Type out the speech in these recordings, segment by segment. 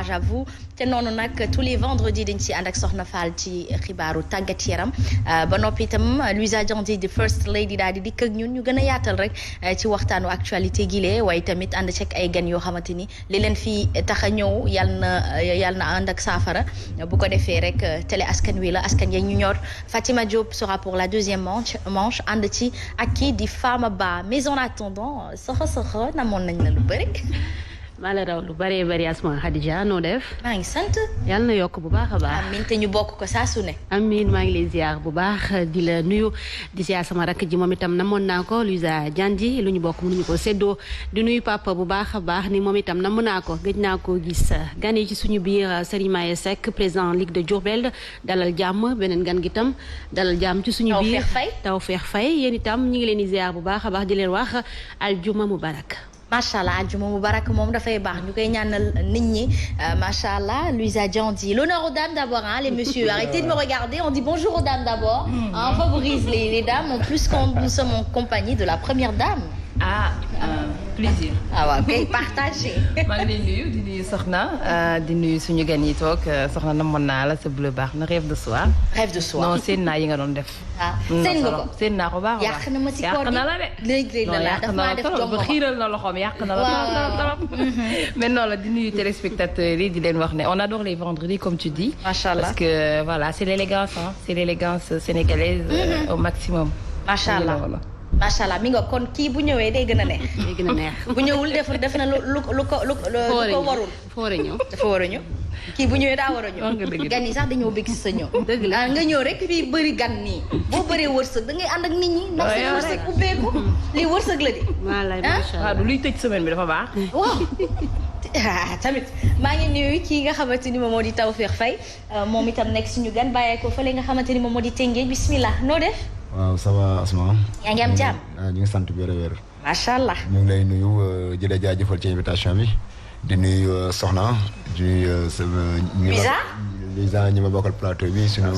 courage à vous te noonu nag tous les vendredis dañ ci ànd ak Soxna Fall ci xibaaru tàggat yaram ba noppi itam Louisa Diandi di first lady daal di dikk ak ñun ñu gën a yaatal rek ci waxtaanu actualité gile waaye tamit ànd ceeg ay gan yoo xamante ni li leen fi tax a ñëw yal na ànd ak saafara bu ko defee rek télé askan wi la askan ya ñu ñor Fatima Diop sera pour la deuxième manche ànd ci ak kii di Fama Ba mais en attendant soxo namoon nañ la lu bëri. maa la raw lu bëree bëri Asma Khadija noo def. maa ngi sant. yàlla na yokk bu baax a baax. amiin te ñu bokk ko saa su ne. amiin maa ngi lay ziar bu baax di la nuyu di ziar sama rakk ji moom itam namoon naa ko Louisa Diandi lu ñu bokk mënuñu ko séddoo di nuyu papa bu baax a baax ni moom itam namm naa ko gëj naa ko gis gan yi ci suñu biir Serigne Maye Seck président Ligue de Diourbel dalal jàmm beneen gan gi itam dalal jàmm ci suñu biir Tawfekh Faye yéen itam ñu ngi leen di ziar bu baax a baax di leen wax aljuma mubarak. macha allah aljuma mubarak moom dafay baax ñu koy ñaanal nit ñi macha allah Louisa Diandi l'honneur aux dames d'abord les messieurs arrêtez de me regarder on dit bonjour aux dames d'abord on favorise les dames en plus quand nous sommes en compagnie de la première dame. Plaisir. waaw kay partagé. maa ngi lay nuyu di nuyu Soxna di nuyu suñu gan yi toog Soxna namoon naa la sa bleu baax na rêve de soir. rêve de soir non seen naa yi nga doon def. seen nga ko seen naa ko baax a baax. yàq na ma si koor yàq na la de. léegi la daf maa def ba xiiral na loxoom yàq na la trop. mais non la di nuyu téléspectateurs yi di leen wax ne on adore les vendredis comme tu dis. macha allah parce que voilà c'est l'élégance c'est l'élégance sénégalaise au maximum. macha allah. macha allah mi nga kon kii bu ñëwee day gën a neex. day gën a neex bu ñëwul def na lu ko warul. dafa war a ñëw dafa war a ñëw. kii bu ñëwee daa war a ñëw. gan yi sax dañoo bëgg si sa ñëw. dëgg la nga ñëw rek fii bëri gan nii. boo bëree wërsëg da ngay ànd ak nit ñi. ndax seen wërsëg ubbeeku. lii wërsëg la di. wallaay macha allah waaw luy tëj semaine bi dafa baax. waaw. tamit maa ngi nuyu kii nga xamante ni moom moo di Tawfekh Faye moom itam nekk suñu gan bàyyee ko fële nga xamante ni moom moo di Tëngéej bismillah noo def. waaw ça va Asma. yaa ngi am jàmm. ñu ngi sant wér. macha allah. ñu ngi lay nuyu di la jaajëfal ci invitation bi di nuyu Soxna di nuyu. Lisa ñi ma bokkal plateau bi suñu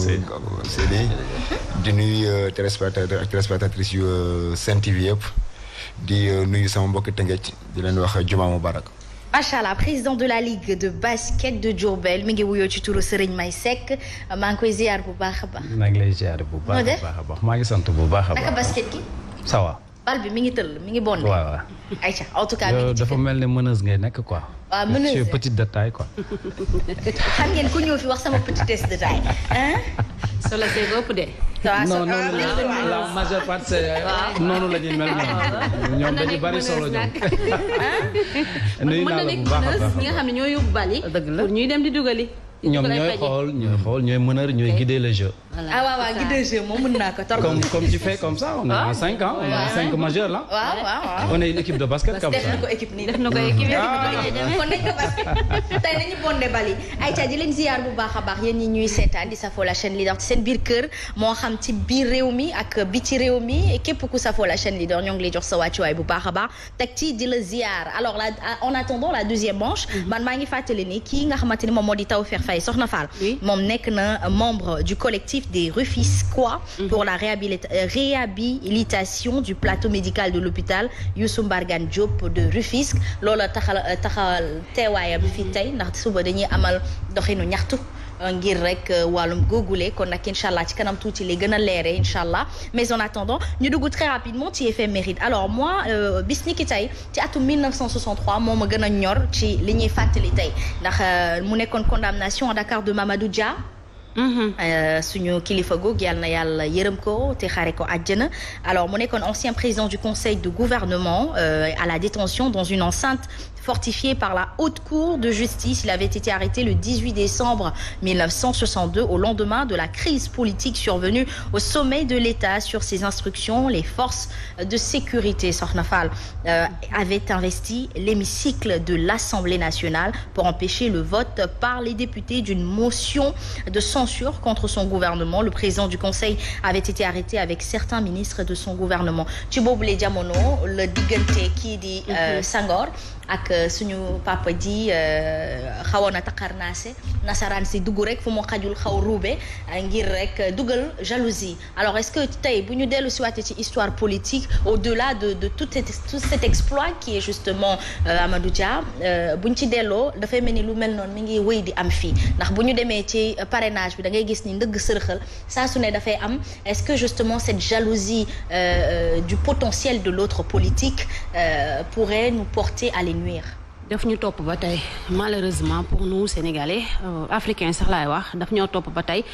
CD. di nuyu téléspectateurs ak téléspectatrices yu Sen TV yëpp di nuyu sama mbokki Tëngéej di leen wax Juma Mubarak. macha allah président de la ligue de basket de Diourbel mi ngi wuyoo ci turu Serigne May Seck maa ngi koy ziar bu baax a baax. maa ngi lay ziar bu baax a baax maa ngi sant bu baax a baax. naka basket gi. ça va. bal bi mi ngi tëll mi ngi bondé. waaw waaw. ayca en tout cas mi ngi ci dafa mel ne meneuse ngay nekk quoi. waaw meneuse je suis petite de taille quoi. xam ngeen ku ñëw fi wax sama petitesse de taille. solo see bopp de. non la majeure partie noonu la ñuy mel ñoom dañu bari solo ñoom. nuyu naa la bu baax a baax ñi nga xam ne ñoo yóbbu bali. dëgg la pour ñuy dem di dugali. ñoom ñooy xool ñooy meneur ñooy guider le jeu. waaw guider le jeu moom mën naa ko trop. comme tu fais comme ça on a 5 ans on a 5 majeurs là. waaw on est une équipe de basket comme ça. def na ko équipe nii def na ko équipe kon nañ ko basket tey nañu bondé bali ayca di leen ziar bu baax a baax yéen ñi ñuy seetaan di safoo la chaîne leader ci seen biir kër moo xam ci biir réew mi ak biti réew mi képp ku safoo la chaîne leader ñoo ngi lay jox sa wàccuwaay bu baax a baax teg ci di la ziar alors là en attendant la deuxième manche man maa ngi fàttali ni kii nga xamante ni moom moo di Tawfekh Faye Soxna Fall moom nekk na membre du collectif des Rufisquois pour la réhabilitation du plateau médical de l'hôpital Youssou Mbargane Diop de Rufisque loolu taxal teewaayam fi tey ndax suba dañuy amal doxinu ñaxtu ngir rek wàllum googule kon nag incha allah ci kanam tuuti lay gën a leere incha allah mais en attendant ñu dugg très rapidement ci éphéméride alors moi bis ni ki tey ci atum 1963 moo ma gën a ñor ci li ñuy fàttali tey ndax mu nekkoon condamnation à Dakar de Mamadou Dia. suñu kilifa goog yàlla na yàlla yërëm ko te xare ko àjjana alors mu nekkoon ancien président du conseil de gouvernement à la détention dans une enceinte fortifié par la Haute Cour de justice. Il avait été arrêté le 18 décembre 1962 au lendemain de la crise politique survenue au sommet de l'État. Sur ses instructions, les forces de sécurité, Sokhna Fall, avaient investi l'hémicycle de l'Assemblée nationale pour empêcher le vote par les députés d'une motion de censure contre son gouvernement. Le président du Conseil avait été arrêté avec certains ministres de son gouvernement. Ci boobule jamono la diggante kii di Senghor ak suñu papa ji xawoon a taqarnaase nasaraan si dugg rek fu mu xajul xaw ruube ngir rek dugal jalousie alors est-ce que tey bu ñu dellu si waatee ci histoire politique au-delà de tout cet exploit qui est justement Amadou Dia bu ñu ci delloo dafay mel ni lu mel noonu mi ngi wéy di am fii ndax bu ñu demee ci parrainage bi da ngay gis ni ndëgg sërxal saa su ne dafay am est-ce que justement cette jalousie du potentiel de l'autre politique pourrait nous porter à les nuire. daf ñu topp ba tey malheureusement pour nous Sénégalais africains sax laay wax daf ñoo topp ba tey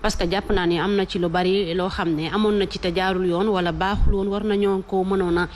parce que jàpp naa ni am na ci lu bari loo xam ne amoon na ci te jaarul yoon wala baaxul woon war nañoo ko mënoon a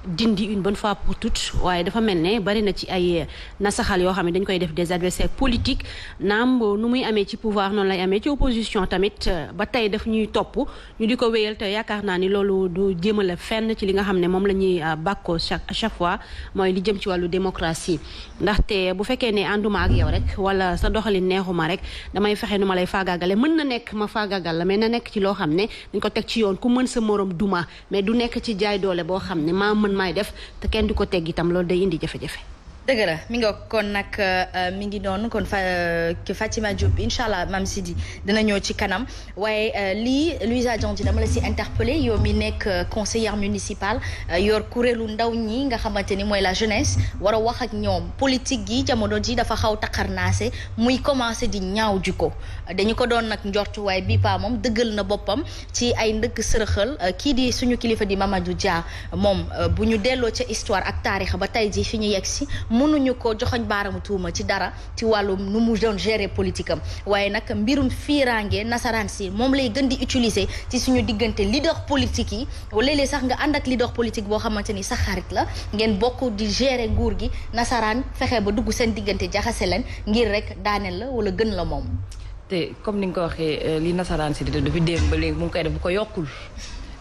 dindi une bonne fois pour toutes waaye dafa mel ne bari na ci ay nasaxal yoo xam ne dañ koy def des adversaires politiques naam nu muy amee ci pouvoir noonu lay amee ci opposition tamit ba tey daf ñuy topp ñu di ko wéyal te yaakaar naa ni loolu du jëmale fenn ci li nga xam ne moom la ñuy bàkkoo chaque fois mooy li jëm ci wàllu démocratie ndaxte bu fekkee ne ànduma ak yow rek wala sa doxalin neexuma rek damay fexe nu ma lay faagaagale mën na nekk ma faagaagal la mais na nekk ci loo xam ne dañ ko teg ci yoon ku mën sa morom duma mais du nekk ci jaay doole boo xam ne maay def te kenn du ko tegg itam loolu day indi jafe-jafe. dëgg la mi nga kon nag mi ngi doon kon Fatima Diop incha allah Mame Sidi dina ñëw ci kanam waaye lii Louisa Diandji dama la si interpellé yow mi nekk conseillère municipale yor kuréelu ndaw ñi nga xamante ni mooy la jeunesse war a wax ak ñoom politique gi jamono ji dafa xaw taxarnaase muy commencé di ñaaw jikko dañu ko doon nag njortu waaye bii pa moom dëggal na boppam ci ay ndëgg sërëxal kii di suñu kilifa di Mamadou Dia moom bu ñu delloo ca histoire ak taarix ba tey ji fi ñu yegg si mënuñu ko joxoñ baaramu tuuma ci dara ci wàllum nu mu doon gérer politique am waaye nag mbirum fiiraange nasaraan si moom lay gën di utiliser ci suñu diggante leader politique yi léeg-léeg sax nga ànd ak leader politique boo xamante ni sa xarit la ngeen bokk di gérer nguur gi nasaraan fexe ba dugg seen diggante jaxase leen ngir rek daaneel la wala gën la moom. te comme ni nga ko waxee li nasaraan si di depuis démb ba léegi mu ngi koy def bu ko yokkul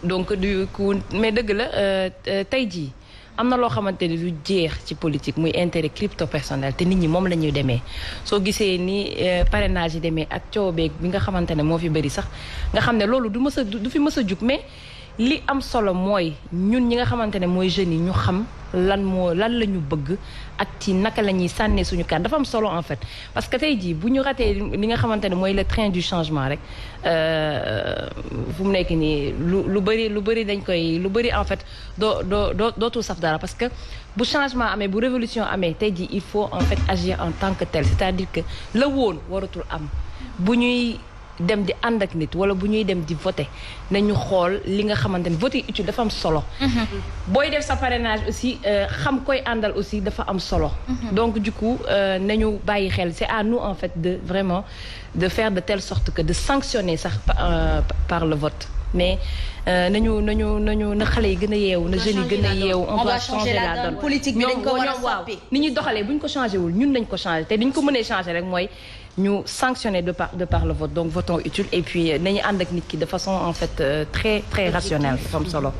donc du coup mais dëgg la tey jii. am na loo xamante ni du jeex ci politique muy intérêt crypto personnel te nit ñi moom la ñuy demee soo gisee ni parrainage yi demee ak coobeeg bi nga xamante ne moo fi bëri sax nga xam ne loolu du fi mës a jug mais li am solo mooy ñun ñi nga xamante ne mooy jeunes yi ñu xam lan la ñu bëgg ak ci naka la ñuy sànnee suñu kàddu dafa am solo en fait parce que tey jii bu ñu ratee li nga xamante ne mooy le train du changement rek fu mu nekk nii lu bëri dañ koy lu bëri en fait dootul saf dara parce que bu changement amee bu révolution amee tey jii il faut en fait agir en tant que tel c'est-à-dire que la woon waratul am bu ñuy dem di ànd ak nit wala bu ñuy dem di voter nañu xool li nga xamante ni voter utile dafa am solo. booy def sa parrainage aussi xam koy àndal aussi dafa am solo. donc du coup nañu bàyyi xel c'est à nous en fait de vraiment de faire de telle sorte que de sanctionner sax par le vote mais na xale yi gën a yeewu na jeunes yi gën a yeewu. on doit changer la donne politique bi dañ ko war a soppi ni ñuy doxalee bu ñu ko changé wul ñun nañ ko changé te diñ ko mënee changé rek mooy. ñu sanctionner de par le vote donc votons utile et puis nañu ànd ak nit ki de façon en fait très très rationnelle dafa am solo.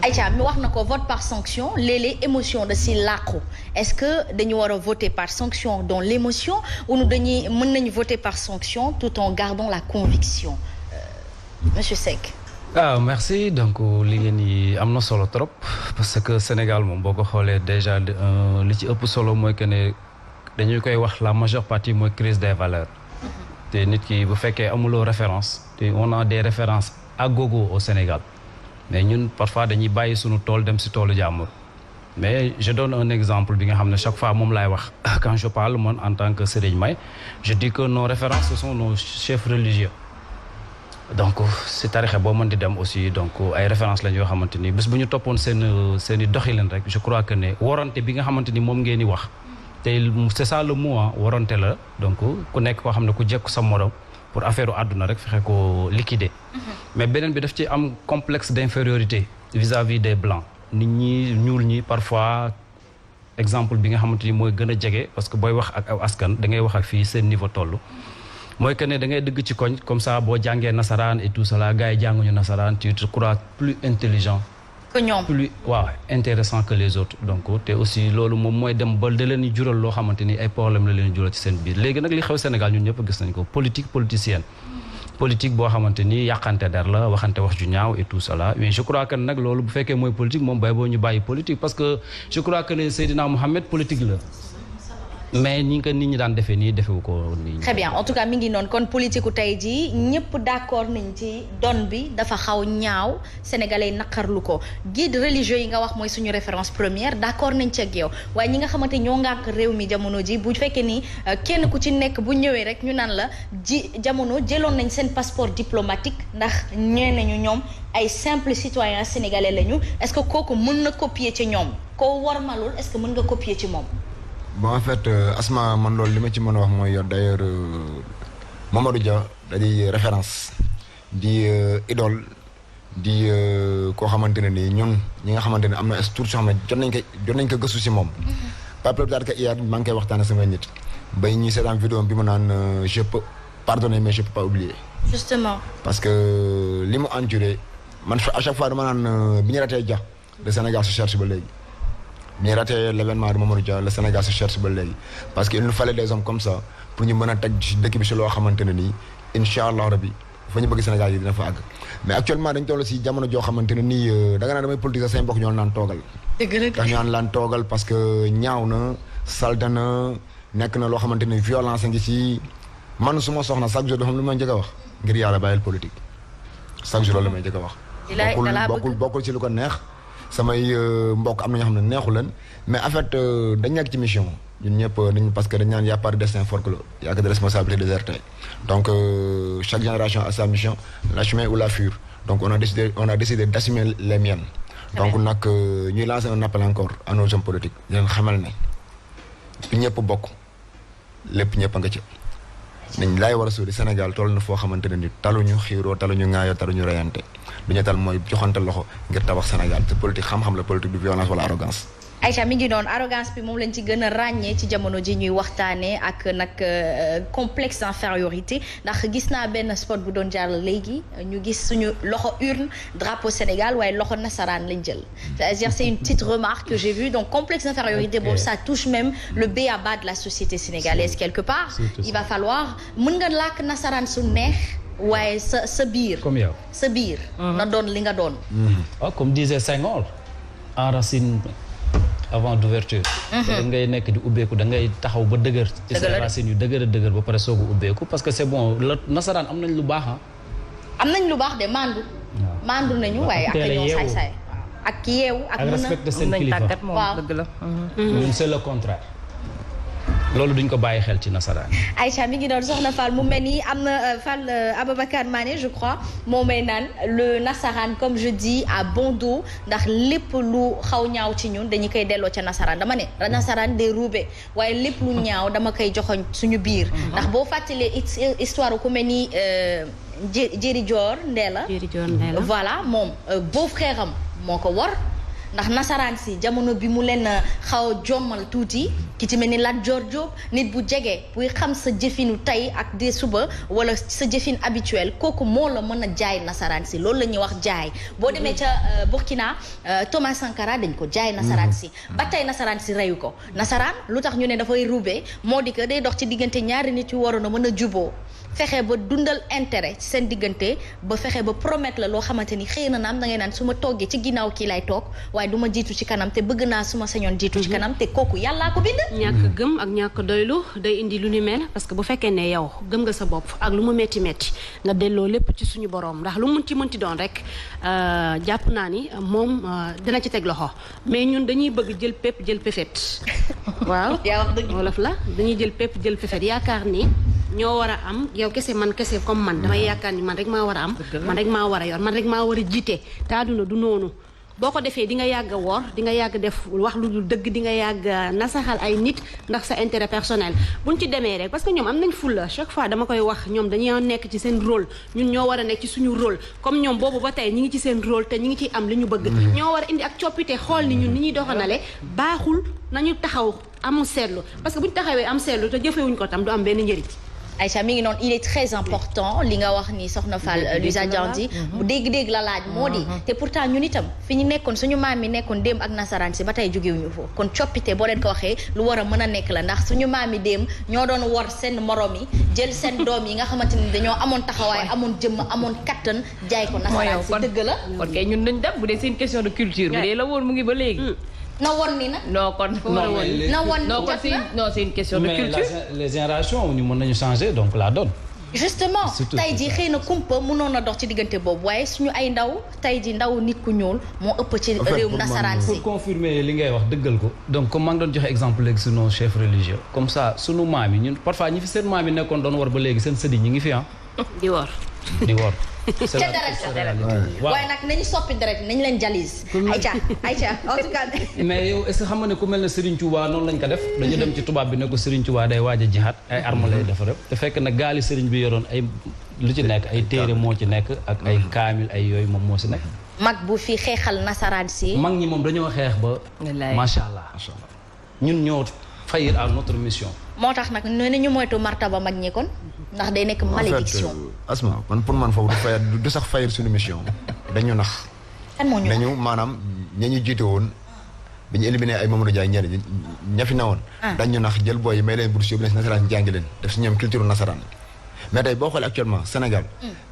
Aïcha mi wax na ko vote par sanction léeg-léeg émotion da si làqu est-ce que dañu war a voter par sanction dans l'émotion ou dañuy mën nañu voter par sanction tout en gardant la conviction monsieur Seck. Merci donc li ngeen yi am na solo trop parce que Sénégal moom boo ko xoolee déjà li ci ëpp solo mooy que ne. dañuy koy wax la majeure partie mooy crise des valeurs te nit ki bu fekkee amuloo référence te on a des références à gogo au Sénégal mais ñun parfois dañuy bàyyi suñu tool dem si toolu jàmbur mais je donne un exemple bi nga xam ne chaque fois moom laay wax quand je parle man en tant que Serigne May je dis que nos références ce sont nos chefs religieux donc si tarixe boo mën di dem aussi donc ay références lañ yoo xamante ni bés bu ñu toppoon seen i doxalin rek je crois que ne warante bi nga xamante ni moom ngeen di wax te c'est ça le mot warante la donc ku nekk koo xam ne ku jekku sa morom pour affaire u àdduna rek fexe ko liquider. mais beneen bi daf ci am complexe d'infériorité vis-à-vis des blancs nit ñi ñuul ñi parfois exemple bi nga xamante ni mooy gën a jege parce que booy wax ak aw askan da ngay wax ak fii seen niveau toll. mooy que ne da ngay dëgg ci koñ comme ça boo jàngee nasaraan et tout cela gars yi jànguñu nasaraan tu te crois plus intelligent. que ñoom plus intéressant que les autres donc te aussi loolu moom mooy dem ba da leen jural loo xamante ni ay problème la leen jural ci seen biir léegi nag li xew Sénégal ñun ñëpp gis nañ ko politique politicienne politique boo xamante ni yàqante der la waxante wax ju ñaaw et tout cela mais je crois que nag loolu bu fekkee mooy politique moom bay boo ñu bàyyi politique parce que je crois que ne Seydina Mohamed politique la mais ñi ko nit ñi daan defee nii defewu ko nii. très bien en tout cas mi ngi noonu kon politique u tey jii ñëpp d'accord nañ ci don bi dafa xaw ñaaw sénégalais naqarlu ko guide religieux yi nga wax mooy suñu référence première d'accord nañ ci ak yow waaye ñi nga xamante ñoo ngànk réew mi jamono ji bu fekkee ni kenn ku ci nekk bu ñëwee rek ñu naan la jamono jëloon nañ seen passeport diplomatique ndax ñee nañu ñoom ay simple citoyen sénégalais lañu est-ce que kooku mën na copier ci ñoom koo warmalul est-ce que mën nga copier ci moom. bon en fait Asma man loolu li ma ci mën a wax mooy d'ailleurs Mamadou Dia da di référence di idole di koo xamante ne nii ñun ñi nga xamante ne am na tour soo xam ne jot nañ ko gëstu si moom. pas plus tard que hier maa ngi koy waxtaanee sama nit bay ñuy seetaan vidéo bi mu naan je peux pardonner mais je peux pas oublier. justement. parce que li mu enduré man à chaque fois dama naan bi ñu ratee Dia le Sénégal se cherche ba léegi. bi ñu raté l'événement de Mamadou Dia le Sénégal se cherche ba léegi parce que il nous fallait des hommes comme ça pour ñu mën a teg dëkk bi si loo xamante ne nii incha allah rabi fa ñu bëgg Sénégal yi dina fa àgg mais actuellement dañ toll si jamono joo xamante ne nii da nga naan damay politique say mbokk ñoo naan toogal. dëgg la ndax ñu naan laan toogal parce que ñaaw na salte na nekk na loo xamante ne violence a ngi si man su ma soxna chaque jour dafa am lu may njëkk a wax ngir yàlla bàyyil politique chaque jour loolu la may njëkk a wax. bokkul ci lu ko neex. samay mbokk am na ñoo xam ne neexu leen mais en fait dañ nekk ci mission ñun ñëpp dañ parce que dañ naan y a pas de destin forclos y a que de responsabilité désertée donc chaque génération a sa mission l'assumer ou la fuir donc on a décidé d'assumer les miennes donc nag ñuy lancer un appel encore à nos hommes politiques di leen xamal ne bi ñëpp bokk lépp ñëpp a nga ci nañ laay war a suuli Sénégal toll na foo xamante ne ni taluñu xiiroo taluñu ŋaayoo taluñu reyante lu ñu tal mooy joxante loxo ngir tabax Sénégal te politique xam-xam la politique du violence wala arrogance. Aïcha mi ngi doon arrogance bi moom lañ ci gën a ràññee ci jamono ji ñuy waxtaanee ak nag complexe d'infériorité ndax gis naa benn spot bu doon jaar léegi ñu gis suñu loxo urne drapeau Sénégal waaye loxo nasaraan lañ jël. c'est-à-dire c'est une petite remarque que j'ai vue donc complexe d'infériorité boobu ça touche même le b.a-ba de la société sénégalaise quelque part. il va falloir mën nga làkk nasaraan su neex. waaye sa biir. comme yow sa biir. na doon li nga doon. comme disait Senghor en racine avant d'ouverture. da ngay nekk di ubbeeku da ngay taxaw ba dëgër. ci sa racines yu dëgër a dëgër ba pare soog a ubbeeku parce que c'est bon la nasaraan am nañ lu baax am nañ lu baax de mandu. mandu nañu waaye ak ñoo saay-saay. ak yeewu ak mën a respecter seen kilifa waaw dëgg la. ñun c'est le contraire. loolu duñ ko bàyyi xel ci nasaraan. Aïcha mi ngi doon soxna Fall mu mel ni am na Fall Ababacar Mané je crois moo may naan le nasaraan comme je dis à bon dos ndax lépp lu xaw ñaaw ci ñun dañu koy delloo ca nasaraan dama ne nasaraan day ruube waaye lépp lu ñaaw dama koy joxoñ suñu biir. ndax boo fàttalee histoire ku mel ni Jéeri Joor Ndeela. voilà moom beau frère am moo ko war. ndax nasaraan si jamono bi mu leen xaw a jommal tuuti ki ci mel ni Lat Joor Jóob nit bu jege buy xam sa jëfinu tey ak de suba wala sa jëfin habituel kooku moo la mën a jaay nasaraan si loolu la ñuy wax jaay boo demee ca Burkina Thomas Sankara dañ ko jaay nasaraan si ba tey nasaraan si reyu ko nasaraan lu tax ñu ne dafay rube moo di que day dox ci diggante ñaari nit yu waroon a mën a juboo fexe ba dundal intérêt ci seen diggante ba fexe ba promettre la loo xamante ni xëy na naam da ngay naan su ma toggee ci ginnaaw kii lay toog waaye du ma jiitu ci kanam te bëgg naa su ma sañoon jiitu ci kanam te kooku yàllaa ko bind. ñàkk gëm ak ñàkk doylu day indi lu ni mel parce que bu fekkee ne yow gëm nga sa bopp ak lu mu metti metti nga delloo lépp ci suñu borom ndax lu mun ci mënti doon rek jàpp naa ni moom dina ci teg loxo mais ñun dañuy bëgg jël pépp jël pefet waaw yaa wax dëgg wolof la dañuy jël pépp jël pefet yaakaar ni ñoo war a am yow kese man kese comme man damay yaakaar ni man rek maa war a am man rek maa war a yor man rek maa war a jiite te àdduna du noonu boo ko defee di nga yàgg a woor di nga yàgg def wax lu dul dëgg di nga yàgg nasaxal ay nit ndax sa intérêt personnel buñ ci demee rek parce que ñoom am nañ fulla chaque fois dama koy wax ñoom dañoo nekk ci seen rôle ñun ñoo war a nekk ci suñu rôle comme ñoom boobu ba tey ñi ngi ci seen rôle te ñi ngi ciy am li ñu bëgg ñoo war a indi ak coppite xool ni ñun ni ñuy doxanale baaxul nañu taxaw amul seetlu parce que buñ taxawee am seetlu te jëfewuñ ko tam du am benn njëriñ Aïcha mi ngi noonu il est très important li nga wax ni soxna Fall Luisa Diandi bu dégg-dégg la laaj moo di te pourtant ñun itam fi ñu nekkoon suñu maam yi nekkoon démb ak nasaraan si ba tey jógewuñu foofu kon coppite boo leen ko waxee lu war a mën a nekk la ndax suñu maam yi démb ñoo doon war seen morom yi jël seen doom yi nga xamante ni dañoo amoon taxawaay amoon jëmm amoon kattan jaay ko nasaraan si dëgg la kon kay ñun dañ dem bu dee c'est une question de culture bu dee la woon mu ngi ba léegi na woon ni nag non kon na woon non kon c'est une question de mais culture les générations ñu mën nañu changer donc la donne. justement tey jii xëy na kumpa mënoon a dox ci diggante boobu waaye suñu ay ndaw tey jii ndaw nit ku ñuul moo ëpp ci réewum nasaraan si. pour confirmer li ngay wax dëggal ko donc comme maa ngi doon joxe exemple léegi sunu chef religieux comme ça sunu maam yi ñun parfois ñi fi seen maam yi nekkoon doon war ba léegi seen sëdi ñi ngi fi di wor di wor. ca deret waaye nag nañu soppi deret nañu leen jalis Aïcha en tout cas mais yow est-ce que xam nga ne ku mel ne Serigne Touba noonu lañ ko def dañu dem ci tubaab bi ne ko Serigne Touba day waaj a jihaat ay armes lay defar te fekk na gaali Serigne bi yoroon ay lu ci nekk ay téere moo ci nekk ak ay kaamil ay yooyu moom moo si nekk mag bu fi xeexal nasaraan si mag ñi moom dañoo xeex ba macha allah ñun ñoo faillir à notre mission moo tax nag nee na ñu moytu martaba mag ñi kon ndax day nekk malédiction Asma man pour man foofu du sax fayir suñu mission dañu nax dañu maanaam ña ñu jiite woon bi ñu éliminé ay Mamadou Dia ñeneen ña fi newoon dañu nax jël booy yi may leen bourse yóbbu leen si nasaraan jàngi leen def si ñoom culture nasaraan mais tey boo xoolee actuellement Sénégal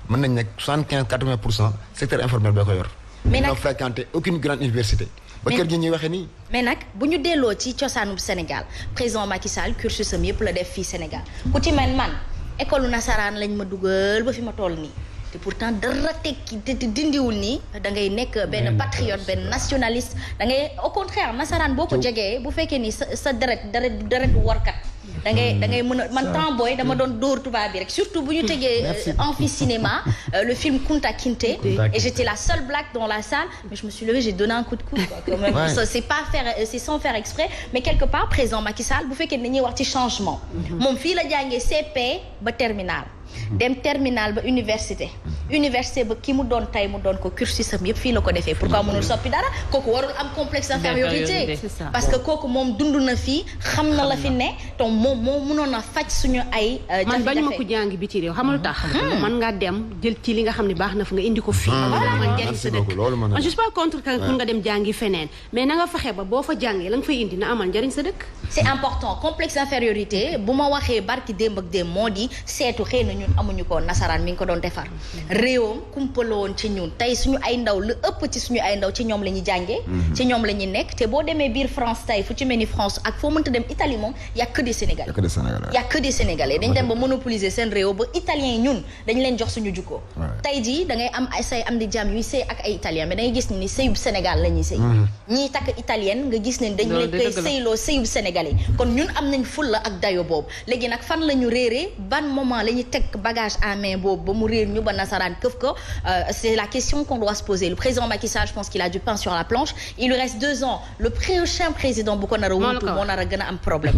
mën nañ nekk 75-80% secteur informel boo ko yor ñoo fréquenté aucune grande université ba kër gi ñuy waxee nii. mais nag bu ñu delloo ci cosaanub Sénégal président Macky Sall cursus am yëpp la def fii Sénégal ku ci mel man école nasaraan lañ ma dugal ba fi ma toll nii te pourtant dara tekki te dindiwul nii da ngay nekk benn patriote benn nationaliste da ngay au contraire nasaraan boo ko jegee bu fekkee ni sa deret warkat da ngay mën a man temps booy dama doon dóor tubaab bi rek surtout bu ñu tegee amphi cinéma le film Kunta Kinte et j'étais la seule black dans la salle mais je me suis levée j'ai donné un coup de coude quoi quand même c'est sans faire exprès mais quelque part président Macky Sall bu fekkee dañuy wax ci changement moom fii la jàngee CP ba terminal dem terminal ba université ba ki mu doon tey mu doon ko cursus am yëpp fii la ko defee pourquoi mënul soppi dara kooku warul am complexe d'infériorité parce que kooku moom dund na fii xam na la fi ne donc moom mënoon a faj suñu ay man bañ ma ko jàngi bi ci réew xamal tax man nga dem jël ci li nga xam ne baax na fa nga indi ko fii man jëriñ sa dëkk man je suis pas contre que pour nga dem jàngi feneen mais na nga fexe ba boo fa jàngee la nga fay indi na amal njëriñ sa dëkk c'est important complexe d'infériorité bu ma waxee barki démb ak démb moo di seetu xëy na ñun amuñu ko nasaraan mi ngi ko doon defar réewam kumpaloon ci ñun tey suñu ay ndaw lu ëpp ci suñu ay ndaw ci ñoom la ñuy jàngee ci ñoom la ñuy nekk te boo demee biir France tey fu ci mel ni France ak foo mënta dem Italie moom y a que des Sénégalais y a que des Sénégalais dañ dem ba monopoliser seen réew ba Italiens yi ñun dañ leen jox suñu jukkoo tey jii da ngay am ay say am di jàmm yuy sëy ak ay Italiens mais da ngay gis ni sëyub Sénégal la ñuy sëy ñii takk italienne nga gis ne dañ leen koy sëyloo sëyub Sénégalais kon ñun am nañ fulla ak dayo boobu léegi nag fan la ñu réeree ban moment la ñuy teg bagage à main boobu ba mu réer ñu ba nasaraan këf ko c'est la question qu'on doit se poser le président Macky Sall je pense qu'il a du pain sur la planche il lui reste 2 ans le prochain président bu ko nar a wuutu moo nar a gën a am problème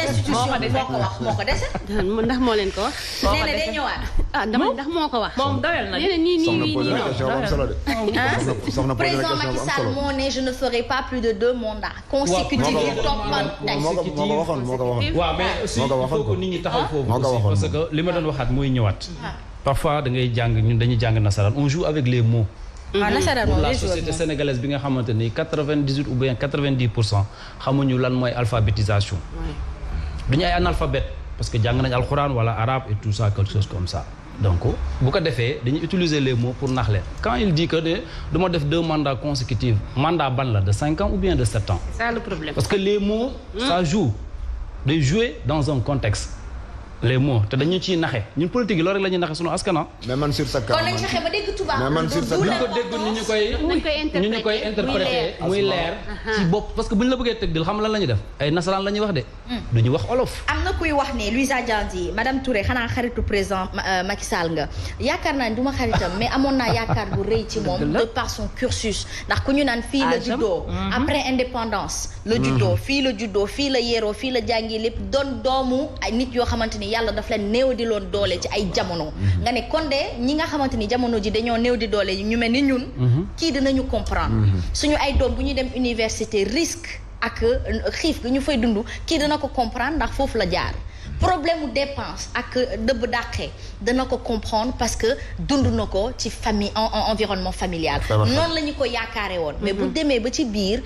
institution moo ko dese ndax moo leen ko wax nee na day ñëwaat ndax moo ko wax moom doyal na nee na soxna président Macky Sall moo ne je ne ferai pas plus de 2 mandats consécutifs moo ko waxoon waaw mais aussi il faut que nit ñi taxaw foofu aussi parce que li ma doon waxaat mooy ñëwaat parfois da ngay jàng ñun dañuy jàng nasaraan on joue avec les mots pour la société sénégalaise bi nga xamante ni 98 ou bien 90% xamuñu lan mooy alphabétisation duñu ay analphabète parce que jàng nañ alxuraan wala arabe et tout ça quelque chose comme ça donc bu ko defee dañuy utiliser les mots pour nax leen quand il dit que ne du ma def 2 mandats consécutifs mandat ban la de 5 ans ou bien de 7 ans c'est ça le problème parce que les mots ça joue day jouer dans un contexte les mots te dañu ciy naxe ñun politique yi loolu rek la ñuy naxe sunu askan mais man sur sa kon nañ fexe ba dégg tubaab mais man sur sa bu ñu ko dégg ñu ñu koy interpréter muy leer ci bopp parce que bu ñu la bëggee teg dil xam lan la ñuy def ay nasaraan la ñuy wax de du ñu wax olof am na kuy wax ne Luisa Diandi madame Touré xanaa xaritu président Macky Sall nga yaakaar naa ne du ma xaritam mais amoon naa yaakaar bu rëy ci moom de par son cursus ndax ku ñu naan fii la juddoo après indépendance la juddoo fii la juddoo fii la yeroo fii la jàngi lépp doon doomu ay nit yoo xamante ni yàlla daf leen néew di loon doole ci ay jamono nga ne kon de ñi nga xamante ni jamono ji dañoo néew di doole ñu mel ni ñun kii dinañu comprendre suñu ay doom bu ñu dem université risque ak xiif gi ñu fay dund kii dina ko comprendre ndax foofu la jaar problème mu dépense ak dëbb dàqee dana ko comprendre parce que dund na ko ci famille environnement familial noonu la ñu ko yaakaare woon mais bu demee ba ci biir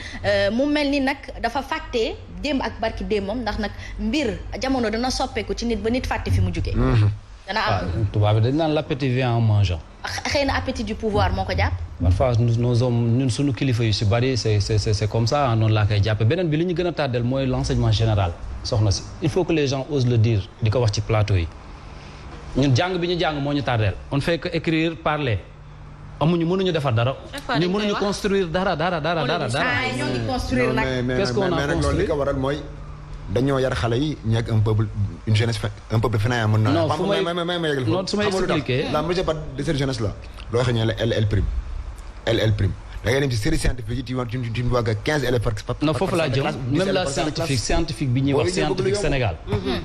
mu mel ni nag dafa fàtte démb ak barki démbam ndax nag mbir jamono dana soppeeku ci nit ba nit fàtte fi mu jugee dana am tubaab bi dañ naan l'appétit vient en mangeant. xëy na appétit du pouvoir moo ko jàpp. parfois nos hommes ñun suñu kilifa yu si bari c'est comme ça noonu laa koy jàppe beneen bi li ñu gën a tàddeel mooy l'enseignement général soxna si il faut que les gens osent le dire di ko wax ci plateau yi ñun jàng bi ñu jàng moo ñu tàddeel on fait que écrire parler mënuñu defar dara. ñu mënuñu construire dara. ñoo ngi construire nag. qu'est-ce qu'on a mais nag loolu construit li ko waral mooy. dañoo yar xale yi ñeeg un peuple une jeunesse un peuple fainéant mën naa. non fu may expliquer la majeure partie de cette jeunesse là. loo xam ne la LL prime. LL prime da ngay dem ci série scientifique yi tu vois que 15 élèves par non foofu laa jëm même la scientifique bi ñuy wax scientifique Sénégal.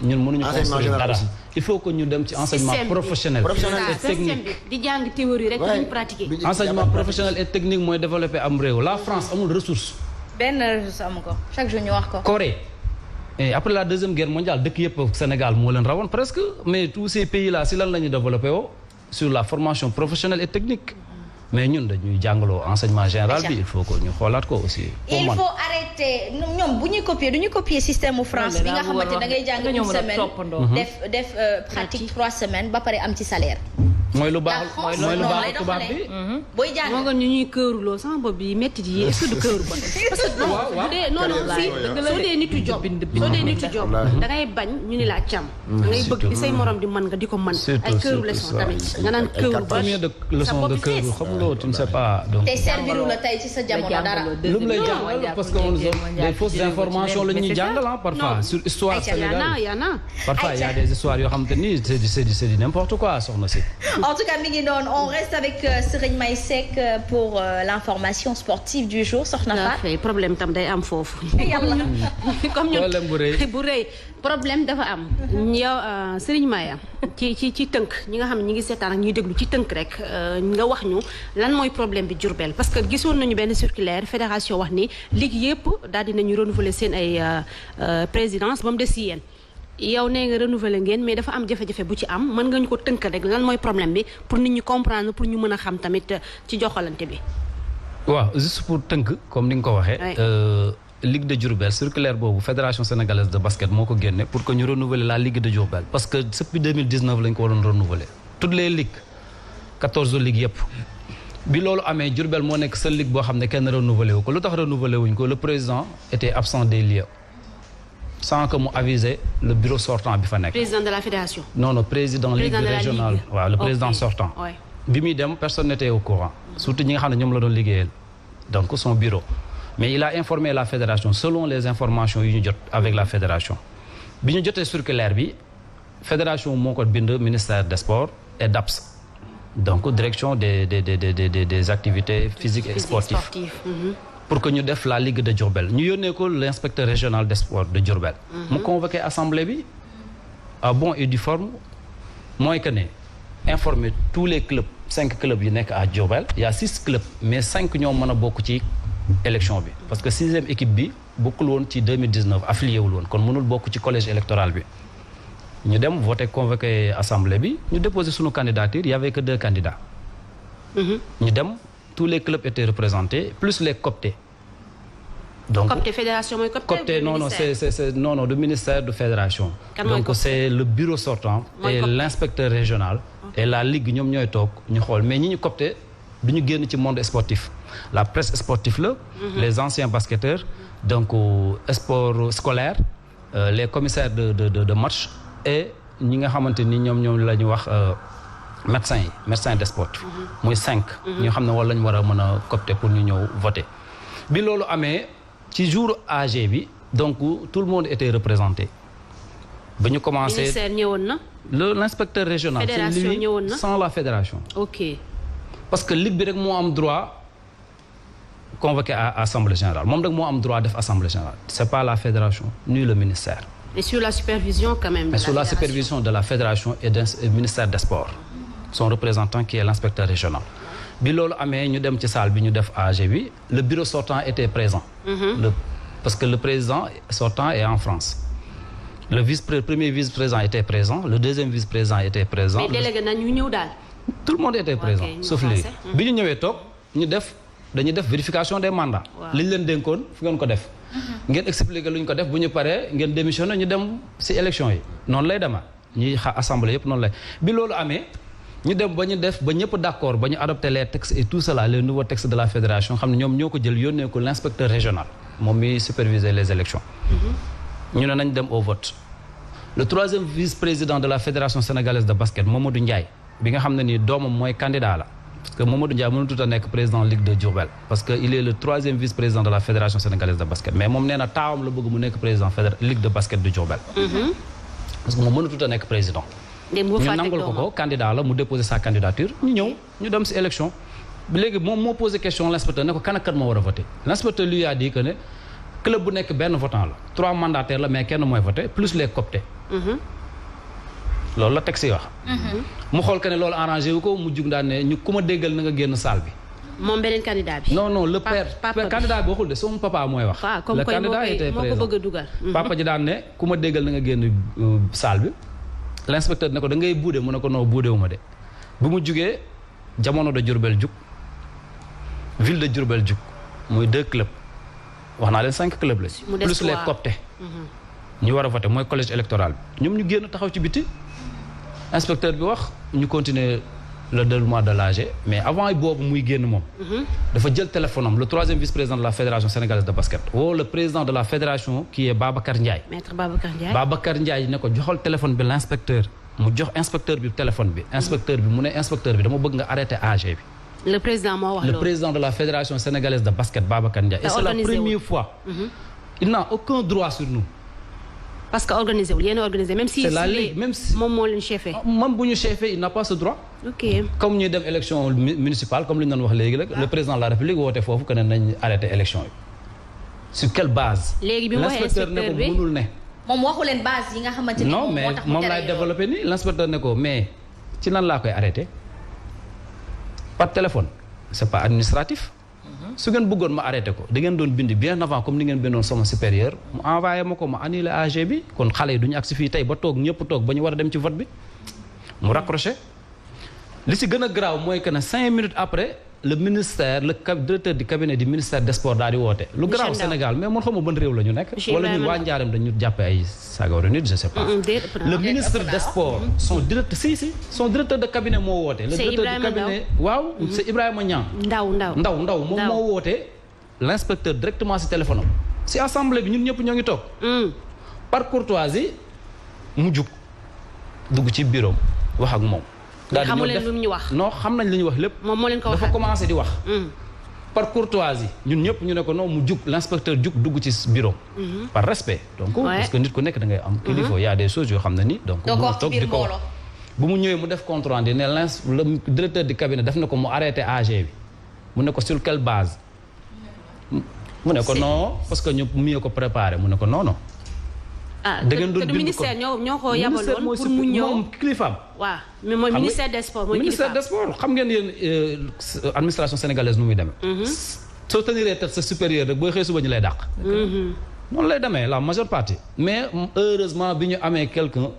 ñun mënuñu construire dara. il faut que ñu dem ci enseignement professionnel et technique. di jàng théorie rek ñu pratiquer. enseignement professionnel et technique mooy développer am réew la France amul ressource. benn ressource amu ko chaque jour ñu wax ko. Corée. Et après la deuxième guerre mondiale dëkk yëpp Sénégal moo leen rawoon presque mais tous ces pays là si lan la ñuy développé woo sur la formation professionnelle et technique mais ñun dañuy jàngaloo enseignement général bi il faut que ñu xoolaat ko aussi. il faut arrêter ñoom bu ñuy copier du ñu copier système mu France bi nga xamante da ngay jàng une semaine def pratique 3 semaines ba pare am ci salaire. mooy lu baax tubaab bi. booy jàng moo nga ñu ñuy këeruloo sama bopp bi métti yi est-ce que du këru ba parce que non fii soo dee nitu job da ngay bañ ñu ni la càmm da ngay bëgg di say morom di mën nga di ko mën ay këru leçon tamit nga naan këru ba combien de leçons de këru xam nga tu ne sais pas donc te serviru la tey ci sa jamono dara lu mu lay jàngal parce que on des fausses informations la ñuy jàngal parfois sur histoire sénégalaise parfois il y a des histoires yoo xamante ni c'est du n'importe quoi soxna si. En tout cas mi ngi doon on reste avec Serigne May Seck pour l'information sportive du jour soxna Fatou. problème tam day am foofu. yàlla comme ñun problème bu rëy problème dafa am. yow Serigne Maya ci tënk ñi nga xam ne ñi ngi seetaan ak ñuy déglu ci tënk rek nga wax ñu lan mooy problème bi Diourbel parce que gisoon nañu benn circulaire fédération wax ni ligue yëpp daal dinañu renouveler seen ay présidence ba mu des si yéen. yow nee nga renouveler ngeen mais dafa am jafe-jafe bu ci am mën nga ñu ko tënk rek lan mooy problème bi pour nit ñi comprendre pour ñu mën a xam tamit ci joxalante bi. waaw juste pour tënk comme ni nga ko waxee. Ligue de Diourbel circulaire boobu fédération sénégalaise de basket moo ko génne pour que ñu renouveler la Ligue de Diourbel parce que depuis 2019 lañ ko waroon renouveler toutes les ligues 14 ligues yëpp. bi loolu amee Diourbel moo nekk seule ligue boo xam ne kenn renouveler wu ko lu tax renouveler wuñ ko le président était absent des lieux. sans que mu aviser le bureau sortant bi fa nekk. président de la fédération. non président ligue régionale waaw le président sortant. bi muy dem personne n'était au courant. surtout ñi nga xam ne ñoom la doon liggéeyal donc son bureau. mais il a informé la fédération selon les informations yu ñu jot avec la fédération. bi ñu jotee circulaire bi fédération moo ko bind ministère des sports et DAPS donc direction des activités physiques et sportives. pour que ñu def la Ligue de Diourbel ñu yónnee ko l'inspecteur régional des sports de Diourbel. mu convoqué assemblée bi à bon et due forme mooy que ne informer tous les clubs 5 clubs yi nekk à Diourbel. il y a 6 clubs mais 5 ñoo mën a bokk ci élection bi parce que 6e équipe bi bokkul woon ci 2019 affilié wul woon kon mënul bokk ci collège électoral bi. ñu dem voté convoqué assemblée bi ñu déposé sunu candidature il y avait que 2 candidats. ñu dem. tous les clubs étaient représentés plus les cooptés. donc coopté fédération mooy coopté non du ministère de fédération. donc c'est le bureau sortant. et l'inspecteur régional. et la ligue ñoom ñooy toog ñu xool mais ñi ñu coopté du ñu génn ci monde sportif. la presse sportive la. les anciens basketteurs. donc sport scolaire. les commissaires de match. et ñi nga xamante ni ñoom la ñu wax. médecins des sports. muy 5. ñoo xam ne wala lañ war a mën a coopter pour ñu ñëw voter. bi loolu amee ci jour AG bi donc tout le monde était représenté. ba ñu commencé ministère ñëwoon na. l'inspecteur régional. fédération ñëwoon na sans la fédération. ok. parce que ligue bi rek moo am droit convoquer à assemblée générale moom rek moo am droit def assemblée générale. c'est pas la fédération ni le ministère. et sur la supervision quand même. mais sur la supervision de la fédération et du ministère des sports. son représentant qui est l'inspecteur régional. bi loolu amee ñu dem ci salle bi ñu def AG bi le bureau sortant était présent. parce que le président sortant est en France. le premier vice-président était présent le deuxième vice-président était présent. mais délégué na ñu ñëw daal. tout le monde était présent sauf lui bi ñu ñëwee toog dañuy def vérification des mandats. li ñu leen dénkoon fu ngeen ko def. ngeen expliquer lu ñu ko def bu ñu paree ngeen démissionné ñu dem ci élection yi noonu lay dema ñuy assemblée yëpp noonu lay bi loolu amee ñu dem ba ñu def ba ñëpp d'accord ba ñu adopté les textes et tout cela les nouveaux textes de la fédération xam ne ñoom ñoo ko jël yónnee ko l'inspecteur régional moom mi superviser les élections ñu ne nañ dem au vote le troisième vice-président de la fédération sénégalaise de basket Mamadou Ndiaye bi nga xam ne nii doomam mooy candidat la parce que Mamadou Ndiaye mënutut a nekk président Ligue de Diourbel parce que il est le troisième vice-président de la fédération sénégalaise de basket mais moom nee na taawam la bëgg mu nekk président Ligue de basket de Diourbel parce que moom mënutut a nekk président ñu nangul ko candidat la mu déposer sa candidature ñu dem ci élection bi léegi moom moo posé question l'inspecteur ne ko kan ak kan moo war a voter l'inspecteur lui a dit que ne club bu nekk benn votant la 3 mandataires la mais kenn mooy voter plus les cooptés loolu la texte yi wax mu xool que ne loolu arrangé wu ko mu jug daan ne ñu ku ma déggal na nga génn salle bi moom beneen candidat bi non le père candidat bi waxul de sama papa mooy wax le candidat était présent moo ko bëgg a dugal papa ji daan ne ku ma déggal na nga génn salle bi l'inspecteur ne ko da ngay buude mu ne ko non buudewu ma de bu mu jugee jamono de Diourbel jug ville de Diourbel jug muy 2 clubs wax naa leen 5 clubs la plus les cooptés ñu war a voter mooy collège électoral bi ñoom ñu génn taxaw ci biti inspecteur bi wax ñu continuer le déroulement de l'AG mais avant boobu muy génn moom dafa jël téléphone am le troisième vice-président de la fédération sénégalaise de basket le président de la fédération qui est Babacar Ndiaye maître Babacar Ndiaye ne ko joxal téléphone bi l'inspecteur mu jox inspecteur bi téléphone bi inspecteur bi mu ne inspecteur bi dama bëgg nga arrêter AG bi le président moo wax le président de la fédération sénégalaise de basket Babacar Ndiaye et c'est la première fois il n'a aucun droit sur nous parce que organisé wul yéen a organisé même si c'est la ligue même si moom moo leen chefé même bu ñu chefé il n'a pas ce droit comme ñuy dem élection municipale comme li ñu doon wax léegi rek le président de la république woote foofu que ne nañ arrêté élection yi sur quelle base léegi bi mu waxee inspecteur ne ko mënul ne moom waxu leen base yi nga xamante ni non mais moom laay développé nii l'inspecteur ne ko mais ci nan laa koy arrêté par téléphone c'est pas administratif su ngeen bëggoon ma arrêté ko da ngeen doon bind bien avant comme ni ngeen bindoon sama supérieur mu envoyé ma ko ma annulé AG bi kon xale yi duñu agsi fii tey ba toog ñëpp toog ba ñu war a dem ci vote bi mu raccroché li si gën a graaw mooy que ne 5 minutes après le ministère le directeur du cabinet du ministère des sports daal di woote lu graaw Sénégal mais man xawma ban réew la ñu nekk wala ñun waa Njaareem dañu jàppe ay sagawara nit je sais pas le ministre des sports son directeur de cabinet moo woote le directeur du cabinet waaw c'est Ibrahima Niang ndaw moom moo woote l'inspecteur directement ci téléphone am ci assemblée bi ñun ñëpp ñoo ngi toog par courtoisie mu jug dugg ci bureau wax ak moom daal xamu leen lu ñu wax non xam nañ li ñu wax lépp moom moo leen ko dafa commencé di wax par courtoisie ñun ñëpp ñu ne ko non mu jug l'inspecteur jug dugg ci bureau par respect donc parce que nit ku nekk da ngay am kilifa y a des choses yoo xam ne ni donc toog di ko wax bu mu ñëwee mu def compte rendu ne le directeur du cabinet def na ko mu arrêté AG bi mu ne ko sur quelle base mu ne ko non parce que ñu mieux ko préparé mu ne ko non da ngeen doon ministère ñoo ko yabaloon pour mu ñëw moom kilifaam waaw mais mooy ministère des sports mooy ministère des sports xam ngeen yéen administration sénégalaise nu muy demee soo teniree tête sa supérieur rek booy xëy suba ñu lay dàq noonu lay demee la majeure partie mais heureusement bi ñu amee quelqu'un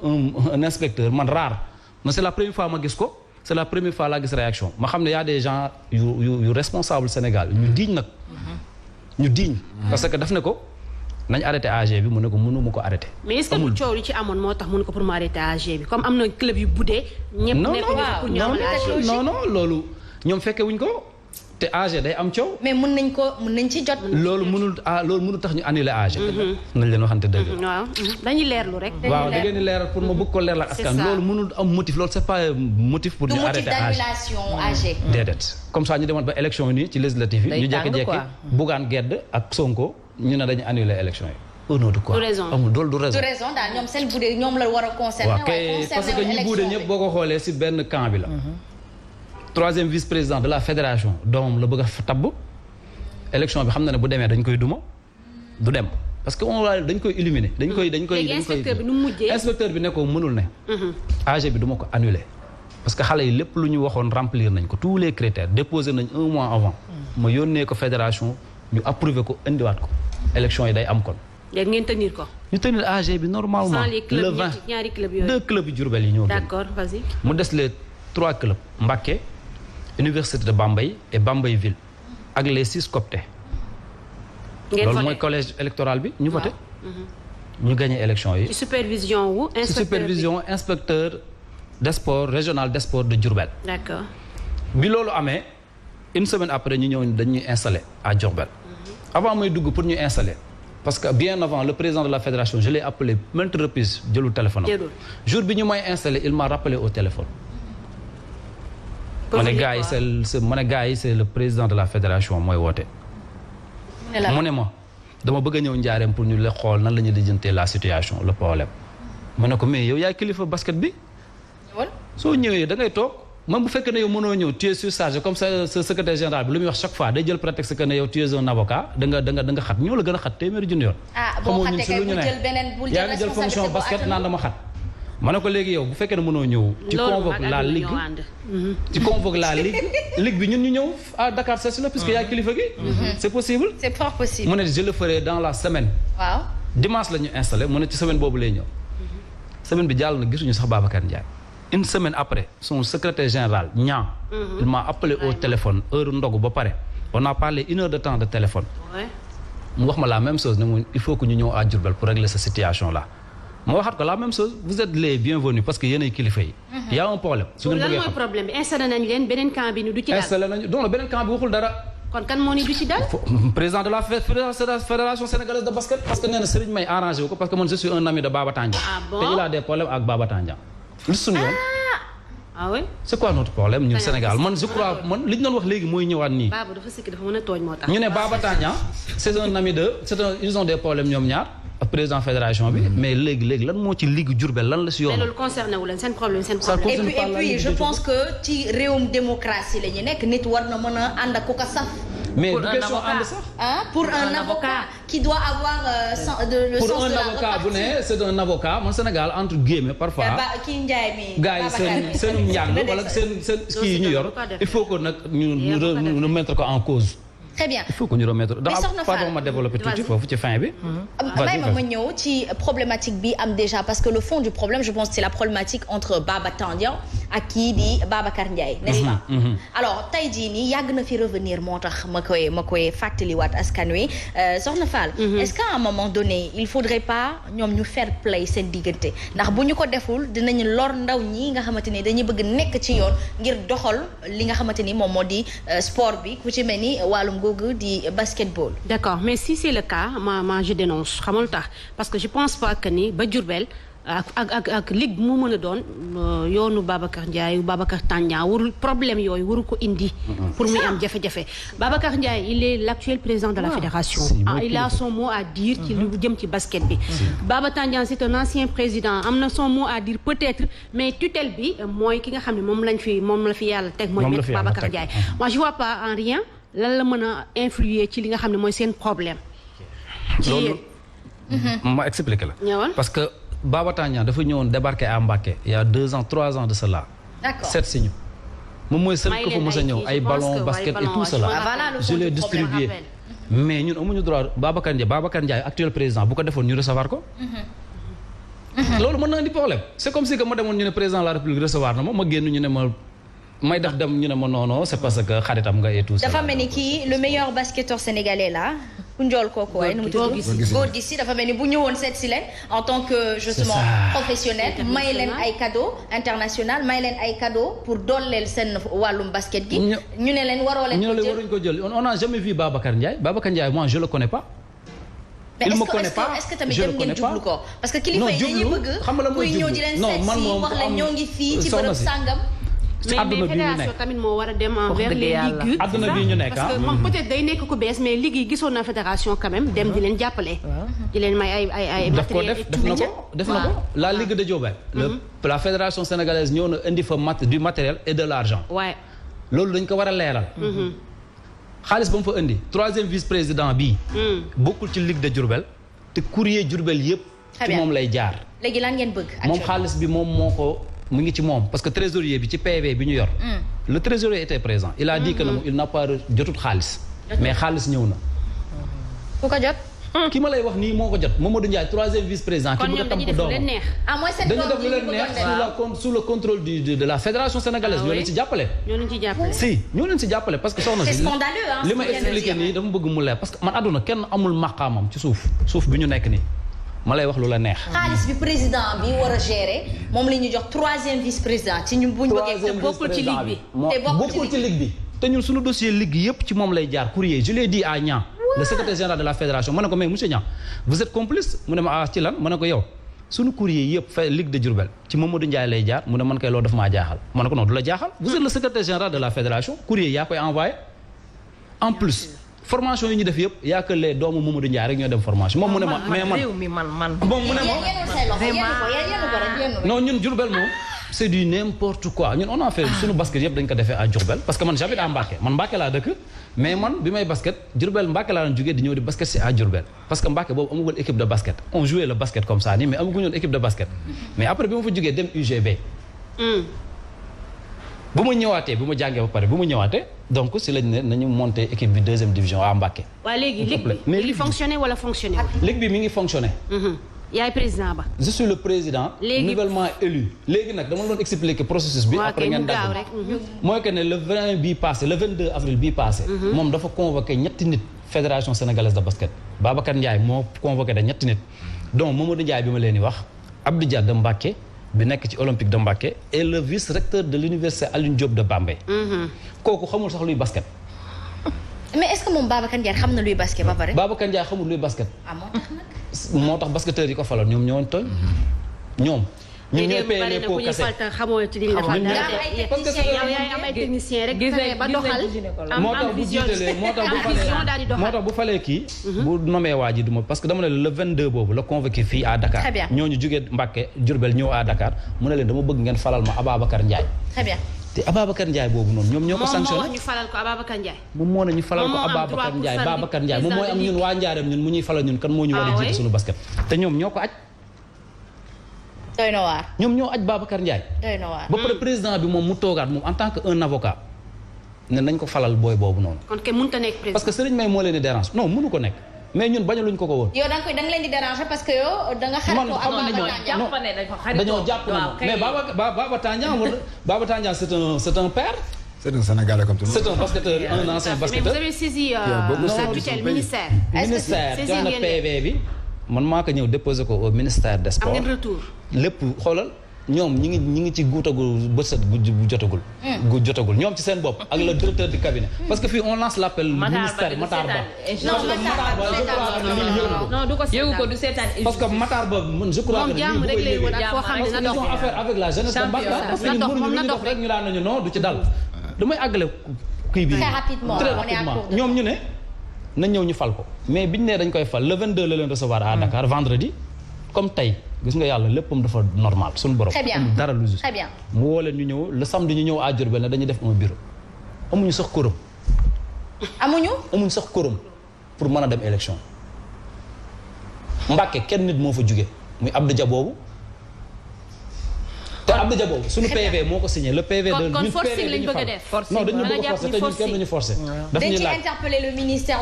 un inspecteur man rare mais c'est la première fois ma gis ko c'est la première fois laa gis réaction ma xam ne y a des gens yu responsable Sénégal ñu diiñ nag ñu diiñ parce que daf ne ko nañ arrêté AG bi mu ne ko mënu ma ko arrêté. mais est-ce que bu coow li ci amoon moo tax mënu ko pour mu arrêté AG bi comme am na club yu buddee. ñëpp nekkuñu pour ñu amal AG non loolu ñoom fekke wuñ ko te AG day am coow. mais mën nañ ci jot. loolu mënul tax ñu annulé AG. nañ leen waxante dëgg. waaw dañuy leerlu rek. waaw da ngeen di leeral pour ma bëgg ko leeral askan loolu mënul am motif loolu c'est pas motif pour ñu arrêté AG. déedéet comme ça ñu demoon ba élection yi nii ci législative yi ñu jékki-jékki Bougane Guedd ak Sonko ñu ne dañu annulé élection yi. au nom de quoi amul dool du raison. du raison daal ñoom seen budde ñoom la war a concerner. waaw kay parce que ñi budde ñëpp boo ko xoolee ci benn camp bi la. troisième vice-président de la fédération doomam la bëgg a tabb. élection bi xam na ne bu demee dañ koy duma du dem parce que dañ koy éliminer. dañ koy inspecteur bi nu mu mujjee inspecteur bi ne ko mënul ne. AG bi duma ko annuler. parce que xale yi lépp lu ñu waxoon remplir nañ ko tous les critères déposé nañ 1 mois avant. ma yónnee ko fédération ñu approuvé ko indiwaat ko. élection yi day am kon léegi ngeen tenir ko. ñu tenir AG bi normalement. sans les clubs le 20 ñaari clubs yooyu. 2 clubs yu Diourbel yi ñoo. d'accord vas-y. mu des les 3 clubs Mbacké Université de Bambey et Bambey Ville ak les 6 cooptés. ngeen loolu voté mooy collège électoral bi ñu voté. ñu gagné élection yi. ci supervision wu. ci supervision inspecteur des sports régional des sports de Diourbel. d'accord. bi loolu amee une semaine après ñu ñëw dañuy installé à Diourbel. avant mooy dugg pour ñu installer parce que bien avant le président de la fédération je l'ai appelé maintes reprises jëlul téléphone am. jour bi ñu may installé il m'a rappelé au téléphone. ma ne gars yi c'est le président de la fédération mooy woote. mu ne ma dama bëgg a ñëw njaareem pour ñu la xool nan la ñuy lijjantee la situation le problème. ma ne ko mais yow yaay kilifa basket bi. soo ñëwee da ngay toog. même bu fekkee ne yow mënoo ñëw tu es surchargé comme ça sa secrétaire général bi lu muy wax chaque fois day jël prétexte que ne yow tu es un avocat da nga xat ñoo la gën a xat téeméeri junni yoon. boo xatee kay bul jël beneen bul jël yaa ngi jël fonction basket naan dama xat. ma ne ko léegi yow bu fekkee ne mënoo ñëw. tu convoques la ligue tu convoques la ligue bi ñun ñu ñëw à Dakar c'est sûr puisque yaa kilifa gi. c'est possible. c'est fort possible. mu ne je le ferai dans la semaine. waaw dimanche la ñu installé mu ne ci semaine boobu lay ñëw. semaine bi jàll na gisuñu sax Babacar Ndiaye. une semaine après son secrétaire général Niang il m'a appelé au téléphone heure ndogu ba pare on a parlé 1 heure de temps de téléphone mu wax ma la même chose ne mu il faut que ñu ñëw à Diourbel pour régler cette situation là ma waxaat ko la même chose vous êtes les bienvenus parce que yéenay kilifa yi y a un problème su ngeen bëggee xam problème bi installé nañu leen beneen camp bi ni du ci dal installé nañu donc beneen camp bi waxul dara kon kan moo ni du ci dal président de la fédération sénégalaise de basket parce que nee na Serigne May arrangé wu ko parce que man je suis un ami de Baba Tandian te il a des problèmes ak Baba Tandian lu suñu yoon ah oui c'est quoi notre problème ñun Sénégal man je crois man li ñu doon wax léegi mooy ñëwaat nii. Baba dafa sikki dafa mën a tooñ moo tax. ñu ne Baba Tandian c'est un ami de ils ont des problèmes ñoom ñaar ak président fédération bi. mais léegi lan moo ci ligue Diourbel lan la si yoon. mais loolu concerné wu leen seen problème seen problème. et puis je pense que ci réewum démocratie la ñu nekk nit war na mën a ànd ak ku ko saf. mais du question ànd sax. pour un avocat qui doit avoir le sens de la pour un avocat bu ne c'est un avocat man Sénégal entre guillemets parfois. kii Ndiaye mi gars yi seen njàng wala seen kii yi ñu yor il faut que nag ñu mettre ko en cause. très bien il faut que ñu remettre pardon ma développer tuuti foofu ci fin bi. may ma ñëw ci problématique bi am déjà parce que le fond du problème je pense c'est la problématique entre Baba Tandian ak kii di Babacar Ndiaye n'est-ce pas alors tey jii nii yàgg na fi revenir moo tax ma koy fàttaliwaat askan wi Soxna Fall est-ce qu'à un moment donné il faudrait pas ñoom ñu fair play seen diggante ndax bu ñu ko deful dinañu lor ndaw ñi nga xamante ni dañuy bëgg nekk ci yoon ngir doxal li nga xamante ni moom moo di sport bi ku ci mel ni wàllum di basketball. D'accord mais si c'est le cas ma je dénonce xamul tax parce que je pense pas que ni ba Diourbel ak ligue mu mën a doon yoonu Babacar Ndiaye Babacar Tandian warul problème yooyu waru ko indi. pour muy am jafe-jafe. Babacar Ndiaye il est l'actuel président de la fédération. Il a son mot à dire ci lu jëm ci basket bi. Baba Tandian c'est un ancien président am na son mot à dire peut-être mais tutelle bi mooy ki nga xam ne moom la fi yàlla teg mooy maître Babacar Ndiaye. Moi je vois pas en rien. lan la mën a influer ci li nga xam ne mooy seen problème. loolu ma expliqué la. parce que Baba Tandian dafa ñëwoon débarquer à Mbacké il y a 2 ans 3 ans de cela. d'accord seet si ñu. moom mooy seul ko fa mës a ñëw ay ballon basket et tout cela. je l'ai distribué. mais ñun amuñu droit Babacar Ndiaye actuel président bu ko defoon ñu recevoir ko. loolu mën na indi problème. c'est comme si que ma demoon ñu ne président de la République recevoir na ma génn ñu ne ma. may def dem ñu ne ma non c'est parce que xaritam nga et tout ça. dafa mel ni kii le meilleur basketteur sénégalais là ku njool kooku waaye nu mu tudd góor gi si dafa mel ni bu ñëwoon seet si leen en tant que justement professionnel may leen ay cadeau international may leen ay cadeau pour dooleel seen wàllum basket gi. ñu ne leen waroo leen ko jël waruñu ko jël on n'a jamais vu Babacar Ndiaye moi je le connais pas. il me connaît pas est-ce que tamit dem ngeen jublu ko parce que kilifa yi dañuy bëgg kuy ñëw di leen seet si wax leen ñoo ngi fii ci bërëb sàngam. mais fédération tamit moo war a dem envers les ligues. àdduna bi ñu nekk parce que moom peut-être day nekk ku bees mais ligue yi gisoon na fédération quand même dem di leen jàppale. di leen may ay matériel def na ko la ligue de Diourbel. la fédération sénégalaise ñëw na indi fa du matériel et de l'argent. waaw loolu dañ ko war a leeral. xaalis ba mu fa indi 3e vice-président bii. bokkul ci ligue de Diourbel te courrier Diourbel yëpp. ci moom lay jaar. léegi lan ngeen bëgg. moom xaalis bi moom moo ko. mu ngi ci moom parce que trésorier bi ci PV bi ñu yor. le trésorier était présent. il a dit que il n'a pas jotut xaalis. mais xaalis ñëw na. ku ko jot. ki ma lay wax nii moo ko jot Mamadou Ndiaye 3e vice-président. ki bëgg a tam ko doomam dañu def lu leen neex sous le contrôle de la fédération sénégalaise. ñoo leen ci jàppale. ñoo leen ci jàppale parce que soxna si. c'est scandaleux li ma expliqué nii dama bëgg mu leer parce que man àdduna kenn amul maqaamam ci suuf bi ñu nekk nii. ma lay wax lu la neex. xaalis bi président bi war a gérer moom la ñuy jox 3e vice-président ci ñun bu ñu bëggee. bokkul ci ligue bi bokkul ci ligue bi. te ñun suñu dossier ligue yëpp ci moom lay jaar courrier je l'ai dit à Niang le secrétaire général de la fédération ma ne ko mais monsieur Niang vous êtes complice mu ne ma ci lan ma ne ko yow suñu courrier yëpp fa ligue de Diourbel ci Mamadou Ndiaye lay jaar mu ne man kay loolu daf maa jaaxal ma ne ko non du la jaaxal vous êtes le secrétaire général de la fédération courrier yaa koy envoyé en plus formation yi ñu def yëpp yaa que les doomu Mamadou Ndiaye rek ñoo dem formation moom mu ne ma mais man moom mu ne ma non ñun Diourbel moom c'est du n'importe quoi ñun on a fait suñu basket yëpp dañ ko defee à Diourbel parce que man j'habite à Mbacké man Mbacké laa dëkk mais man bi may basket Diourbel Mbacké laa doon jógee di ñëw di basket si à Diourbel parce que Mbacké boobu amagul équipe de basket on jouait le basket comme ça nii mais amaguñu équipe de basket mais après bi ma fa jógee dem UGB bu ma ñëwaatee bi ma jàngee ba pare bu ma ñëwaatee donc si lañ ne nañu monter équipe bi 2e division à Mbacké. waaw léegi ligue bi mi ngi fonctionné wala fonctionné wul. ligue bi mi ngi fonctionné. yaay président ba. je suis le président. nouvellement élu. léegi nag dama doon expliquer processus bi. après ngeen dagg rek. mooy que ne le 20 bii passé le 22 avril bii passé. moom dafa convoqué ñetti nit fédération sénégalaise de basket. Babacar Ndiaye moo convoqué da ñetti nit donc Mamadou Ndiaye bi ma leen di wax Abdou Dia de Mbacké bi nekk ci Olympique de Mbacké et le vice-recteur de l'université Alioune Diop de Bambey. kooku xamul sax luy basket. mais est-ce que moom Babacar Ndiaye xam na luy basket ba pare. Babacar Ndiaye xamul luy basket. moo tax basketteurs yi ko faloon ñoom ñoo tooñ. ñoom ñooy paye les pots cassés. xamoo ci li ñu defal dara parce que yow yaay am ay technicien rek fexe ba doxal. moo tax bu jiitalee moo tax bu falee kii. bu nomee waa ji du ma parce que dama ne le 22 boobu la convoqué fii à Dakar. très bien ñooñu jugee Mbacké Diourbel ñëw à Dakar mu ne leen dama bëgg ngeen falal ma Ababacar Ndiaye. très bien. te Ababacar Ndiaye boobu noonu ñoom ñoo ko sanctionné. moom moo wax ñu falal ko Ababacar Ndiaye. moom moo ne ñu falal ko Ababacar Ndiaye Babacar Ndiaye moom mooy am ñun waa Njaareem ñun mu ñuy falal ñun kan moo ñu war a jiite suñu basket. te ñoom ñoo ko aj. doy na waar. ñoom ñoo aj Babacar Ndiaye. doy na waar. ba pare président bi moom mu toogaat moom en tant que un avocat ne nañ ko falal booy boobu noonu. kon kenn mënut a nekk président. parce que Serigne May moo leen di dérange non mënu ko nekk mais ñun bañaluñ ko woon. yow da nga leen di déranger parce que yow da nga xaritoo ak dañoo jàpp na mais Baba Tandian wala Baba Tandian c'est un père. c'est un Sénégalais comme tout le monde. c'est un basketteur un ancien basketteur. mais vous avez saisi la tutelle ministère. ministère jox na PV bi. man maa ko ñëw déposé ko au ministère des sports. am ngeen retour. lépp xoolal ñoom ñi ngi ci guutagul bët bu jotagul. gu jotagul ñoom ci seen bopp ak le directeur du cabinet. parce que fii on lance l'appel ministère Matar Ba. non du ko yëgu ko du seetaan parce que Matar Ba man je crois que moom jàmm rek lay wër ak foo xam ne na dox. ils ont affaire avec la jeunesse de Mbacké parce que ñun mënuñu lu ñu def rek ñu daan nañu non du ci dal. damay àggale kii bi très rapidement ñoom ñu ne nañ ñëw ñu fal ko mais biñu nee dañ koy fal le 22 la leen recevoir à Dakar vendredi comme tey gis nga yàlla léppam dafa normal suñu borom. très bien dara lu juste. très bien mu woo leen ñu ñëw le samedi ñu ñëw à Diourbel ne dañuy def un bureau amuñu sax quorum. amuñu sax quorum pour mën a dem élection Mbacké kenn nit moo fa jóge muy Abdou Dia boobu te Abdou Dia boobu suñu PV moo ko signé le PV de kon forcing lañ bëgg a def. non dañu bëgg a forcer te ñun kenn duñu forcer. daf dañ ñuy ci laaj interpeller le ministère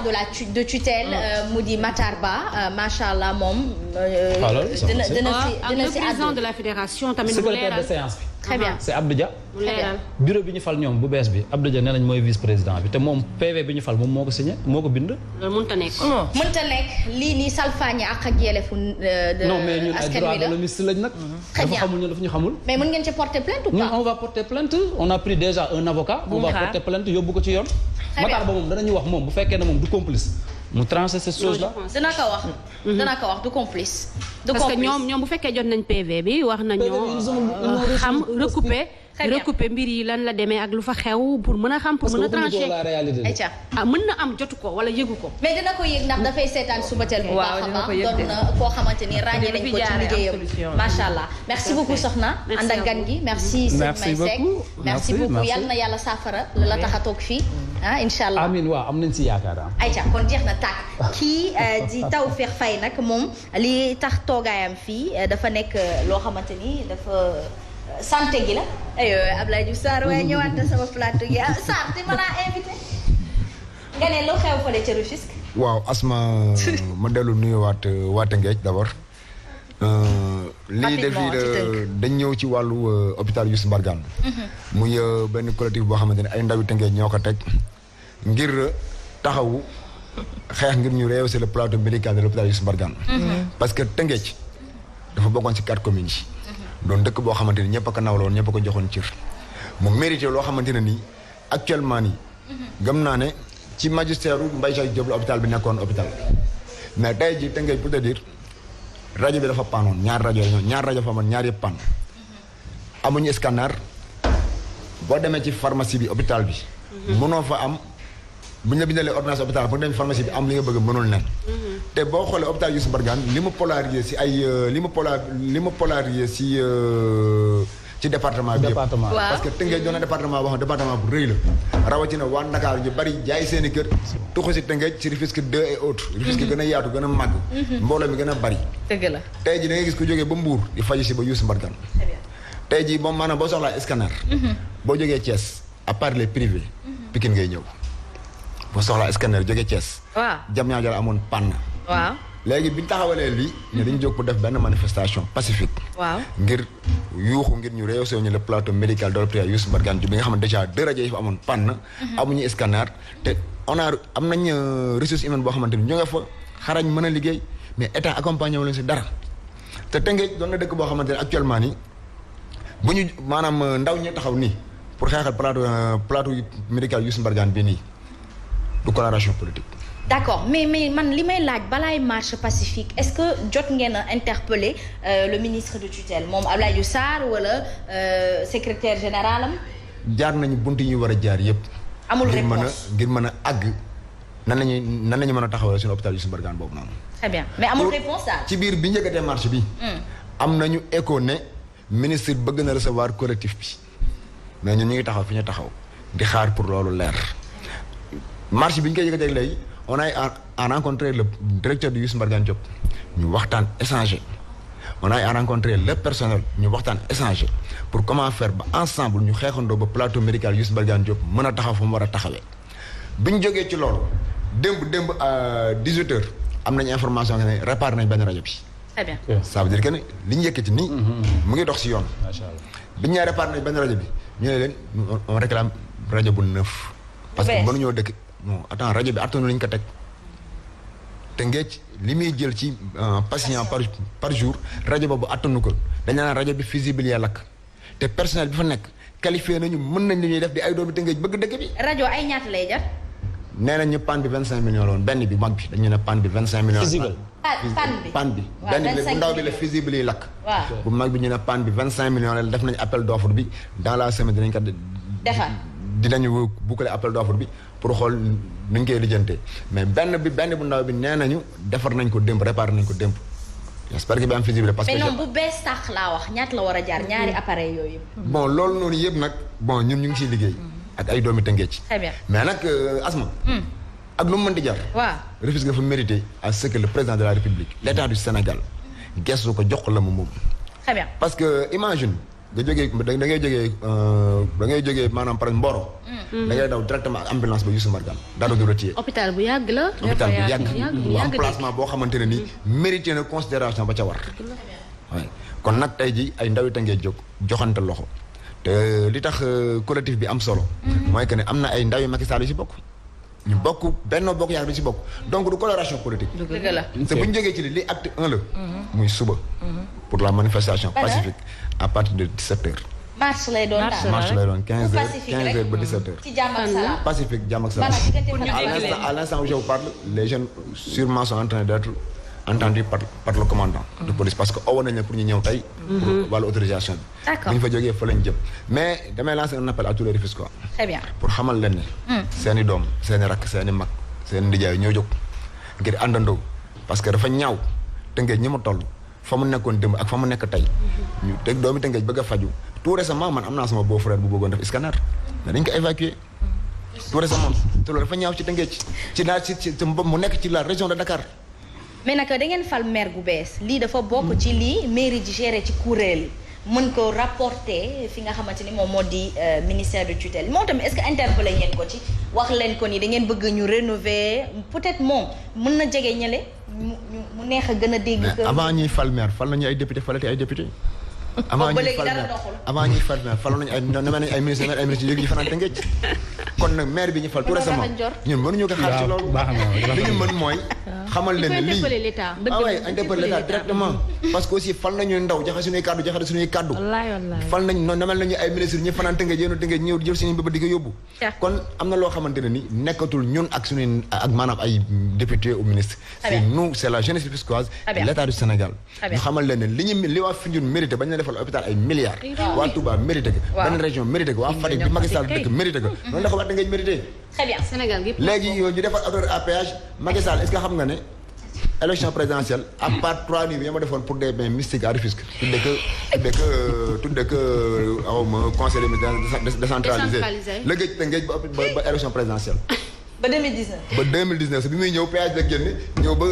de tutelle mu di Matar Ba macha allah moom. dina si président de la fédération tamit mu secrétaire leeral de séance bi. très bien c'est Abdou Dia. mu leeral bureau bi ñu fal ñoom bu bees bi Abdou Dia nee nañ mooy vice président bi te moom PV bi ñu fal moom moo ko signé moo ko bind. loolu mënut a nekk. mënta nekk lii nii salfaañe ak yelleefu non mais ñun ay droits de l'homme lañ nag. très bien dafa xamul ñun dafa ñu xamul. mais mën ngeen ci porter plainte ou ñun pas. on va porter plainte on a pris déjà un avocat. on va porter plainte yóbbu ko ci yoon. Matar Ba moom danañu wax moom bu fekkee ne moom du complice mu trancher ces choses là. dana ko wax. dana ko wax du complice. parce que ñoom bu fekkee jot nañ PV bi wax nañoo xam recouper mbir yi lan la demee ak lu fa xew pour mën a xam pour mën a trancher. ayca mën na am jotu ko wala yëgu ko. mais dina ko yëg ndax dafay seetaan Subatel bu baax a baax doon na koo xamante ni ràññee nañ ko ci liggéeyam macha allah merci beaucoup soxna ànd ak gan gi merci sëñ May Seck merci beaucoup yal na yàlla saafara la tax a toog fii incha allah amiin waaw am nañ si yaakaar ayca kon jeex na tàkk kii di Tawfekh Faye nag moom li tax toogaayam fii dafa nekk loo xamante ni dafa santé gi la aywa Abdoulaye Diouf Sarr waaye ñëwaat na sama plateau gi Sarr te ma laa invité nga ne lu xew fële ca Rufisque waaw Asma ma dellu nuyuwaat waa Tëngéej d'abord. lii def dañ ñëw ci wàllu hôpital Youssou Mbargane. muy benn collectif boo xamante ne ay ndawi Tëngéej ñoo ko teg ngir taxawu xeex ngir ñu rehausser le plateau médical de l'hôpital Youssou Mbargane. parce que Tëngéej dafa bokkoon ci 4 communes yi. doon dëkk boo xamante ni ñëpp a ko nawloon ñëpp a ko joxoon cër. mu mérité loo xamante ne nii actuellement nii. gëm naa ne ci magistère u Mbaye Jacques Diop la hôpital bi nekkoon hôpital mais tey jii Tëngéej pour te dire rajo bi dafa paanoon ñaar rajo fa amoon ñaar yëpp paan amuñu scanner boo demee ci pharmacie bi hôpital bi. mënoo fa am bu ñu la bindalee ordonnance hôpital pour dem pharmacie bi am li nga bëgg mënul nen. te boo xoolee hôpital Youssou Mbargane li mu polarisé si ay li mu polarisé si ci département bi yëpp. parce que Tëngéej doon na département boo xam département bu rëy la. rawatina waa Ndakaar ñu bari jaay seen i kër. tuxu si Tëngéej ci Rufisque 2 et autres. Rufisque gën a yaatu gën a màgg. mbooloo mi gën a bari. dëgg la tey jii da ngay gis ku jógee ba Mbour di faju si ba Youssou Mbargane. tey jii moom maanaam boo soxlaa scanner. boo jógee Thiès à part les privés. Pikine ngay ñëw. boo soxlaa scanner jógee Thiès. waaw Diamniadio la amoon panne. waaw léegi bi ñu taxawalee lii. ne dañu jóg pour def benn manifestation pacifique. waaw ngir yuuxu ngir ñu rehausser ñu le plateau médical de l'hôpital Youssou Mbargane bi nga xam ne déjà 2 rajo yi fa amoon panne. amuñu scanner te am nañ ressource humaine boo xamante ni ñu nga fa xarañ mën a liggéey mais état accompagné wu leen si dara. te Tëngéej doon na dëkk boo xamante ne actuellement nii bu ñu maanaam ndaw ñi taxaw nii pour xeexal plateau médical Youssou Mbargane bi nii du coloration politique. d'accord mais man li may laaj balaay marche pacifique est-ce que jot ngeen a interpeller le ministre de tutelle moom Abdoulaye Diouf Sarr wala secrétaire général am. jaar nañu bunt yi ñu war a jaar yëpp. amul réponse ngir mën a àgg nan lañu mën a taxawal suñu hôpital Youssou Mbargane boobu noonu. très bien mais amul réponse daal. ci biir bi njëkkatee marche bi. am nañu écho ne ministre bëgg na recevoir collectif bi mais ñun ñu ngi taxaw fi ñu taxaw di xaar pour loolu leer marche bi ñu koy yëkkatee léegi. on a rencontré le directeur du Youssou Mbargane Diop ñu waxtaan échanger on a rencontré le personnel ñu waxtaan échanger pour comment faire ba ensemble ñu xeexandoo ba plateau médical Youssou Mbargane Diop mën a taxaw fa mu war a taxawee. bi ñu jógee ci loolu démb à 18h am nañu information que ne réparé nañ benn rajo bi. très bien ça veut dire que ne li ñu yëkkati nii. mu ngi dox si yoon. macha allah bi ñu nee réparé nañ benn rajo bi ñu ne leen on réclame rajo bu neuf. parce que mënuñoo dëkk. non attends rajo bi attanu lañu ko teg Tëngéej li muy jël ci patient par jour rajo boobu attanu ko dañu naan rajo bi fusible ya lakk te personnel bi fa nekk qualifié nañu mën nañ li ñuy def di ay doomi Tëngéej bëgg dëkk bi. rajo ay ñaata lay jar. nee nañ ñu panne bi 25 millions la woon benn bi mag bi dañu ne panne bi 25 millions. fusible panne bi. benn bi bu ndaw bi la fusible yi lakk. waaw bu mag bi ñu ne panne bi 25 millions la def nañu appel d'offre bi dans la semaine dinañ ko defar. dinañu boucler appel d'offre bi pour xool nu ñu koy lijjantee mais benn bu ndaw bi nee nañu defar nañ ko démb réparé nañ ko démb j'espère que bi am fusible parce que. mais non bu bees tax laa wax ñaata la war a jaar ñaari appareil yooyu. bon loolu noonu yëpp nag bon ñun ñu ngi ciy liggéey. ak ay doomi Tëngéej. très bien mais nag Asma. ak lu mu mën di jar. waaw Rufisque dafa mérité à ce que le président de la République l'État du Sénégal gestu ko jox ko la mu moom. très bien parce que imagine. da ngay jógee maanaam par Mboro. da ngay daw directement ak ambulance ba Youssou Mbargane dara du la téye. hôpital bu yàgg la. hôpital bu yàgg emplacement boo xamante ne nii mérité na considération ba ca war. waaye kon nag tey ji ay ndawi Tëngéej jóg joxante loxo te li tax collectif bi am solo. mooy que ne am na ay ndawi Macky Sall yu si bokk. ñu bokk Benno Bokk Yaakaar bi si bokk donc du coloration politique. dëgg la te bu ñu jógee ci li acte 1 la. muy suba. pour la manifestation pacifique à partir de 17h. marche lay doon daal marche lay doon 15h ba 17h. ci jàmm ak salaam pacifique jàmm ak salaam. à l'instant où je vous parle les jeunes sûrement sont en train d'être entendus par le commandant de police parce que owoon nañ la pour ñu ñëw tey. pour wàllu autorisation bi. d'accord bu ñu fa jógee fa lañ jëm mais damay lancer un appel à tous les Rufisquois. très bien pour xamal leen ne. seen i doom seen i rakk seen i mag seen i ndijaay ñoo jóg ngir àndandoo parce que dafa ñaaw Tëngéej ñi ma toll fa mu nekkoon démb ak fa mu nekk tey. ñu teg doomi Tëngéej bëgg a faju tout récemment man am naa sama beau frère bu bëggoon def scanner mais dañ ko évacuer tout récemment te loolu dafa ñaaw ci Tëngéej ci mu nekk ci la région de Dakar. mais nag da ngeen fal maire gu bees lii dafa bokk ci lii mairie di gérer ci kuréel mën ko rapporter fi nga xamante ni moom moo di ministère de tutelle moom tamit est-ce que interpellé ngeen ko ci wax leen ko ni da ngeen bëgg ñu rénover peut-être moom mën na jege ñële mu neex a gën a dégg. avant ñuy fal maire fal nañu ay député falati ay député. avant ñuy fal maire fal nañu ay ministre ay ministre yëg yi fanaan te ngéej kon nag maire bi ñu fal tout récemment ñun mënuñu ko xaar ci loolu li ñu mën mooy xamal leen ne lii interpeller l'état directement parce que aussi fal nañu ndaw jaxe suñuy kaddu fal nañ namel nañu ay ministre ñu fanaan te ngéej yéen te ngéej ñëw jël suñu bëbë di ko yóbbu kon am na loo xamante ne ni nekkatul ñun ak suñuy ak maanaam ay député ou ministre c'est nous c'est la jeunesse rufisquoise et l'état du Sénégal ñu xamal leen ne li waa Foundiougne mérité bañ defal hôpital ay milliards waa Touba mérité ko benn région mérité ko waa Fatick bi Macky Sall dëkk mérité ko noonu la ko war da ngay mérité très bien Sénégal gi léegi ñu defal autoroute à péage Macky Sall est-ce que xam nga ne élection présidentielle à part 3 nuits bi ma defoon pour des biens mystiques à Rufisque tudde que awma conseil des ministres décentralisé la géej te ngéej ba élection présidentielle ba 2019 ba 2019 sa bi muy ñëw péage la génne ñëw ba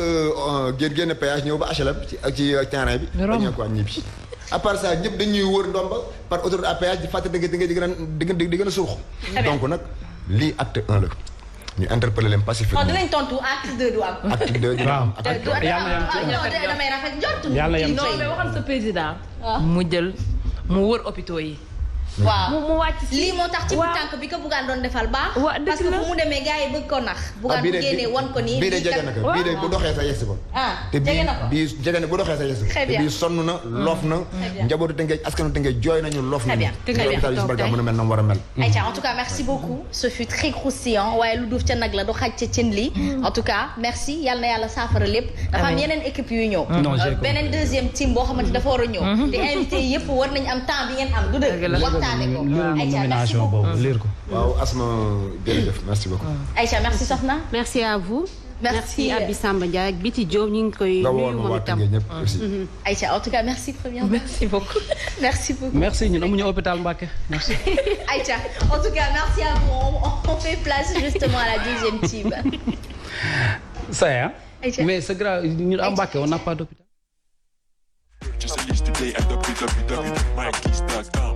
génne péage ñëw ba HLM ci terrain bi dañu ko ñibbi à part ça ñëpp dañuy wër ndomba par autoroute à péage di fàtte di gën a surux donc nag lii acte 1 la ñu interpeller leen pacifiquement. dinañ tontu acte 2 du am. acte 2 du am. damay rafet njort. yàlla yam ci mais waxal sa président. mu jël mu wër hôpitaux yi. waaw mu wàcc si lii moo tax ci bu tànk bi ko Bougane doon defal baax. parce que fu mu demee gars yi bëgg ko nax. Bougane bu génnee won ko nii. bii de jege na ko bii de bu doxee sa yegsi ko. te jege na ko bii jege na bu doxee sa yegsi ko. te bii sonn na loof na. njabootu Tëngéej askanu Tëngéej jooy nañu loof nañu. hôpital Youssou Mbargane mën a mel na mu war a mel. Aïcha en tout cas merci beaucoup ce fut très croustillant waaye lu duuf ca nag la du xaj ca cin li en tout cas merci yal na yàlla saafara lépp. dafa am yeneen équipe yu ñëw. beneen deuxième team boo xamante dafa war a ñëw. te invité yëpp war nañu am temps bi ngeen am du dëgg waxtaane ko. nomination boobu lire ko. waaw Asma jërëjëf merci beaucoup. Aïcha merci Soxna. merci à vous. merci Abi Samba Ndiaye ak Biti Diop ñu ngi koy nuyu moom itam. Aïcha en tout cas merci premièrement. merci beaucoup. merci beaucoup. merci ñun amuñu hôpital Mbacké merci. Aïcha en tout cas merci à vous on fait place justement à la deuxième team. ça y est mais c'est grave ñun à Mbacké on n'a pas d'hôpital. Purchase a list today at www.mykeys.com.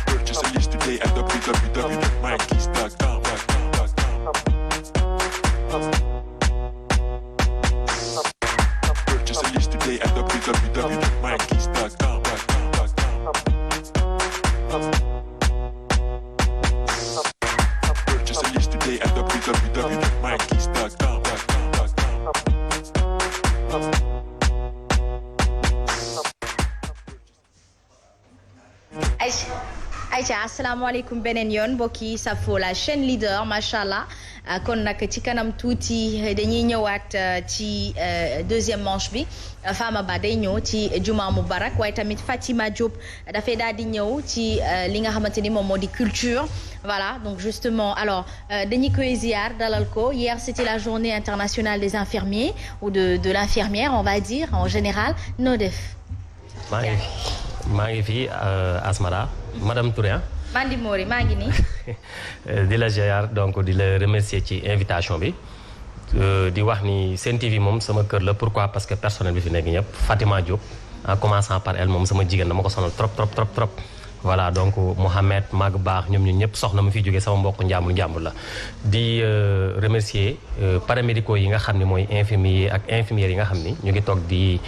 Purchase a list today at www.mykeys.com. Purchase a list today at www.mykeys.com. Aïcha asalaamaaleykum beneen yoon mbokk yi safo la chaîne leader macha allah kon nag ci kanam tuuti dañuy ñëwaat ci deuxième manche bi Fama Ba day ñëw ci Juma Mubarak waaye tamit Fatima Diop dafay daal di ñëw ci li nga xamante ni moom moo di culture voilà donc justement alors dañuy koy ziar dalal ko hier c'était la journée internationale des infirmiers ou de l'infirmière on va dire en général noo def. maa ngi fi Asmara madame Touré Mandi Mori maa ngi nii. di la ziar donc di la remercier ci invitation bi di wax ni Sen TV moom sama kër la pourquoi parce que personnel bi fi nekk ñëpp Fatima Diop en commençant par elle moom sama jigéen dama ko sonal trop voilà donc Mohamed Mag Baax ñoom ñun ñëpp soxna mu fi jógee sama mbokk njàmbur la di remercier paramédicaux yi nga xam ne mooy infirmiers ak infirmières yi nga xam ni ñu ngi toog di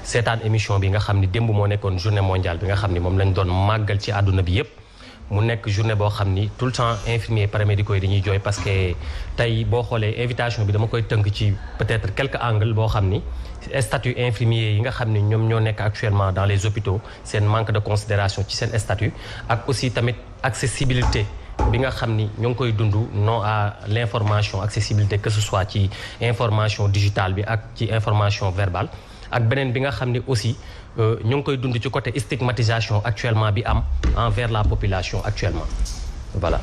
seetaan émission bi nga xam ni démb moo nekkoon journée mondiale bi nga xam ni moom lañ doon màggal ci àdduna bi yëpp mu nekk journée boo xam ni tout le temps infirmiers paramédicaux yi dañuy jooy parce que tey boo xoolee invitation bi dama koy tënk ci peut-être quelques angles boo xam ni statut infirmier yi nga xam ni ñoom ñoo nekk actuellement dans les hôpitaux seen manque de considération ci seen statut ak aussi tamit accessibilité bi nga xam ni ñoo ngi koy dund non à l'information accessibilité que ce soit ci information digitale bi ak ci information verbale ak beneen bi nga xam ni aussi ñu ngi koy dund ci côté stigmatisation actuellement bi am envers la population actuellement voilà.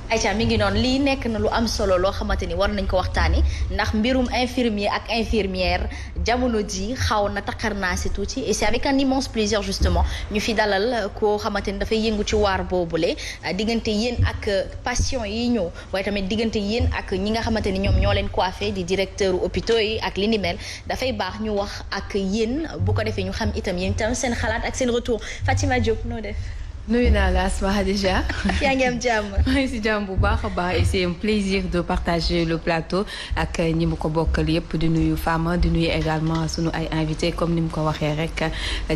Aïcha mi ngi noonu lii nekk na lu am solo loo xamante ni war nañ ko waxtaani ndax mbirum infirmier ak infirmière jamono ji xaw na takkar naa si tuuti et c'est avec un immense plaisir justement ñu fi dalal koo xamante ni dafay yëngu ci waar boobule diggante yéen ak patient yi ñëw waaye tamit diggante yéen ak ñi nga xamante ni ñoom ñoo leen coiffé di directeur hôpitaux yi ak li ni mel dafay baax ñu wax ak yéen bu ko defee ñu xam itam yéen itam seen xalaat ak seen retour Fatima Diop noo def. nuyu naa la Asma déjà. yaa ngi am jàmm. maa ngi si jàmm bu baax a baax et c'est un plaisir de partager le plateau ak ñi mu ko bokkal yëpp di nuyu Fama di nuyu également sunu ay invités comme ni mu ko waxee rek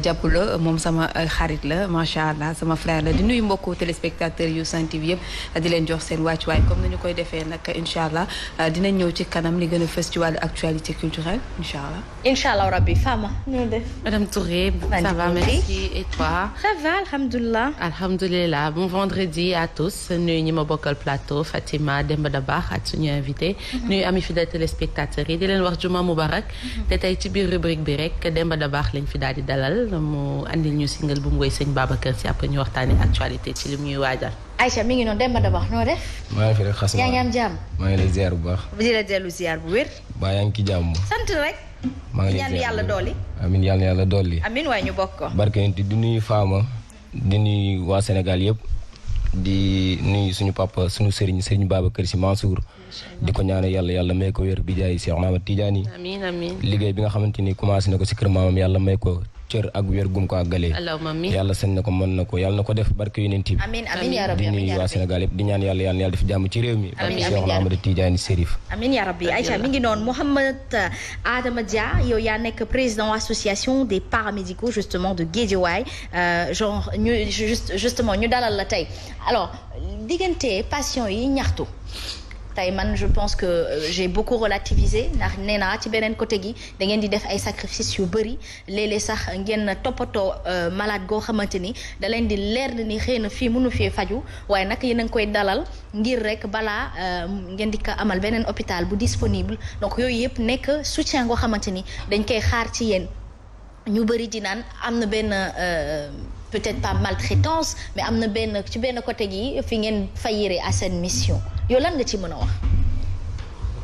jàpp la moom sama xarit la macha allah sama frère la di nuyu mbokku téléspectateurs yu Sen TV yëpp di leen jox seen wàccuwaay comme ni ñu koy defee nag incha allah dinañ ñëw ci kanam li gën a fës ci wàllu actualité culturelle incha allah. incha allah rabbi Fama ñu def. Madame Touré, ça va, merci. Et toi? Ça va, alhamdoulilah. Alhamdulillah. Bon vendredi à tous. Nuyu ñi ma bokkal plateau Fatima Demba Dabakh ak suñu invité. Nuyu ami fidèles téléspectateurs yi di leen wax juma mubarak. te tey ci biir rubrique bi rek Demba Dabakh lañ fi daal di dalal mu andil ñu single bu mu woy sëñ Babacar Sy après ñu waxtaanee actualité ci li muy waajal. Aïcha mi ngi noonu Demba Dabakh noo def. maa ngi fi rek xas yaa ngi am jàmm. maa ngi lay ziar bu baax. di la dellu ziar bu wér. baa yaa ngi ci jàmm. sant rek. maa ngi lay ñaan yàlla dolli. amiin yàlla na yàlla dolli. amiin waaye ñu bokk ko. barke di nuyu Fama di nuyu waa Sénégal yëpp di nuyu suñu papa suñu sëriñ Babacar Sy Mansour di ko ñaanal yàlla may ko wér bi jaay Cheikh Ahmed Tidiane. amiin amiin liggéey bi nga xamante ni commencé na ko si kër maamam yàlla may ko cër ak wér gum ko àggalee. allahumma amiin yàlla sañ na ko mën na ko yàlla na ko def barke yonent bi. amiin amiin yaa rabbi di nuyu waa Sénégal yëpp di ñaan yàlla def jàmm ci réew mi. amiin Cheikh Ahmed Tidiane Serif. amiin yaa rabbi Aïcha mi ngi noonu Mouhamed Adama Dia yow yaa nekk président association des paramédicaux justement de Guédiawaye genre ñu justement ñu dalal la tey alors diggante patient yi ñaxtu. tey man je pense que j'ai beaucoup relativisé ndax nee naa ci beneen côté gi da ngeen di def ay sacrifices yu bëri léeg-léeg sax ngeen toppatoo malade goo xamante ni da leen di leer ni xëy na fii mënu fee faju waaye nag yéen a ngi koy dalal ngir rek balaa ngeen di ko amal beneen hôpital bu disponible donc yooyu yëpp nekk soutien goo xamante ni dañ koy xaar ci yéen ñu bëri di naan am na benn peut-être pas maltraitance mais am na benn ci benn côté gi fi ngeen faillir à seen mission yow lan nga ci mën a wax.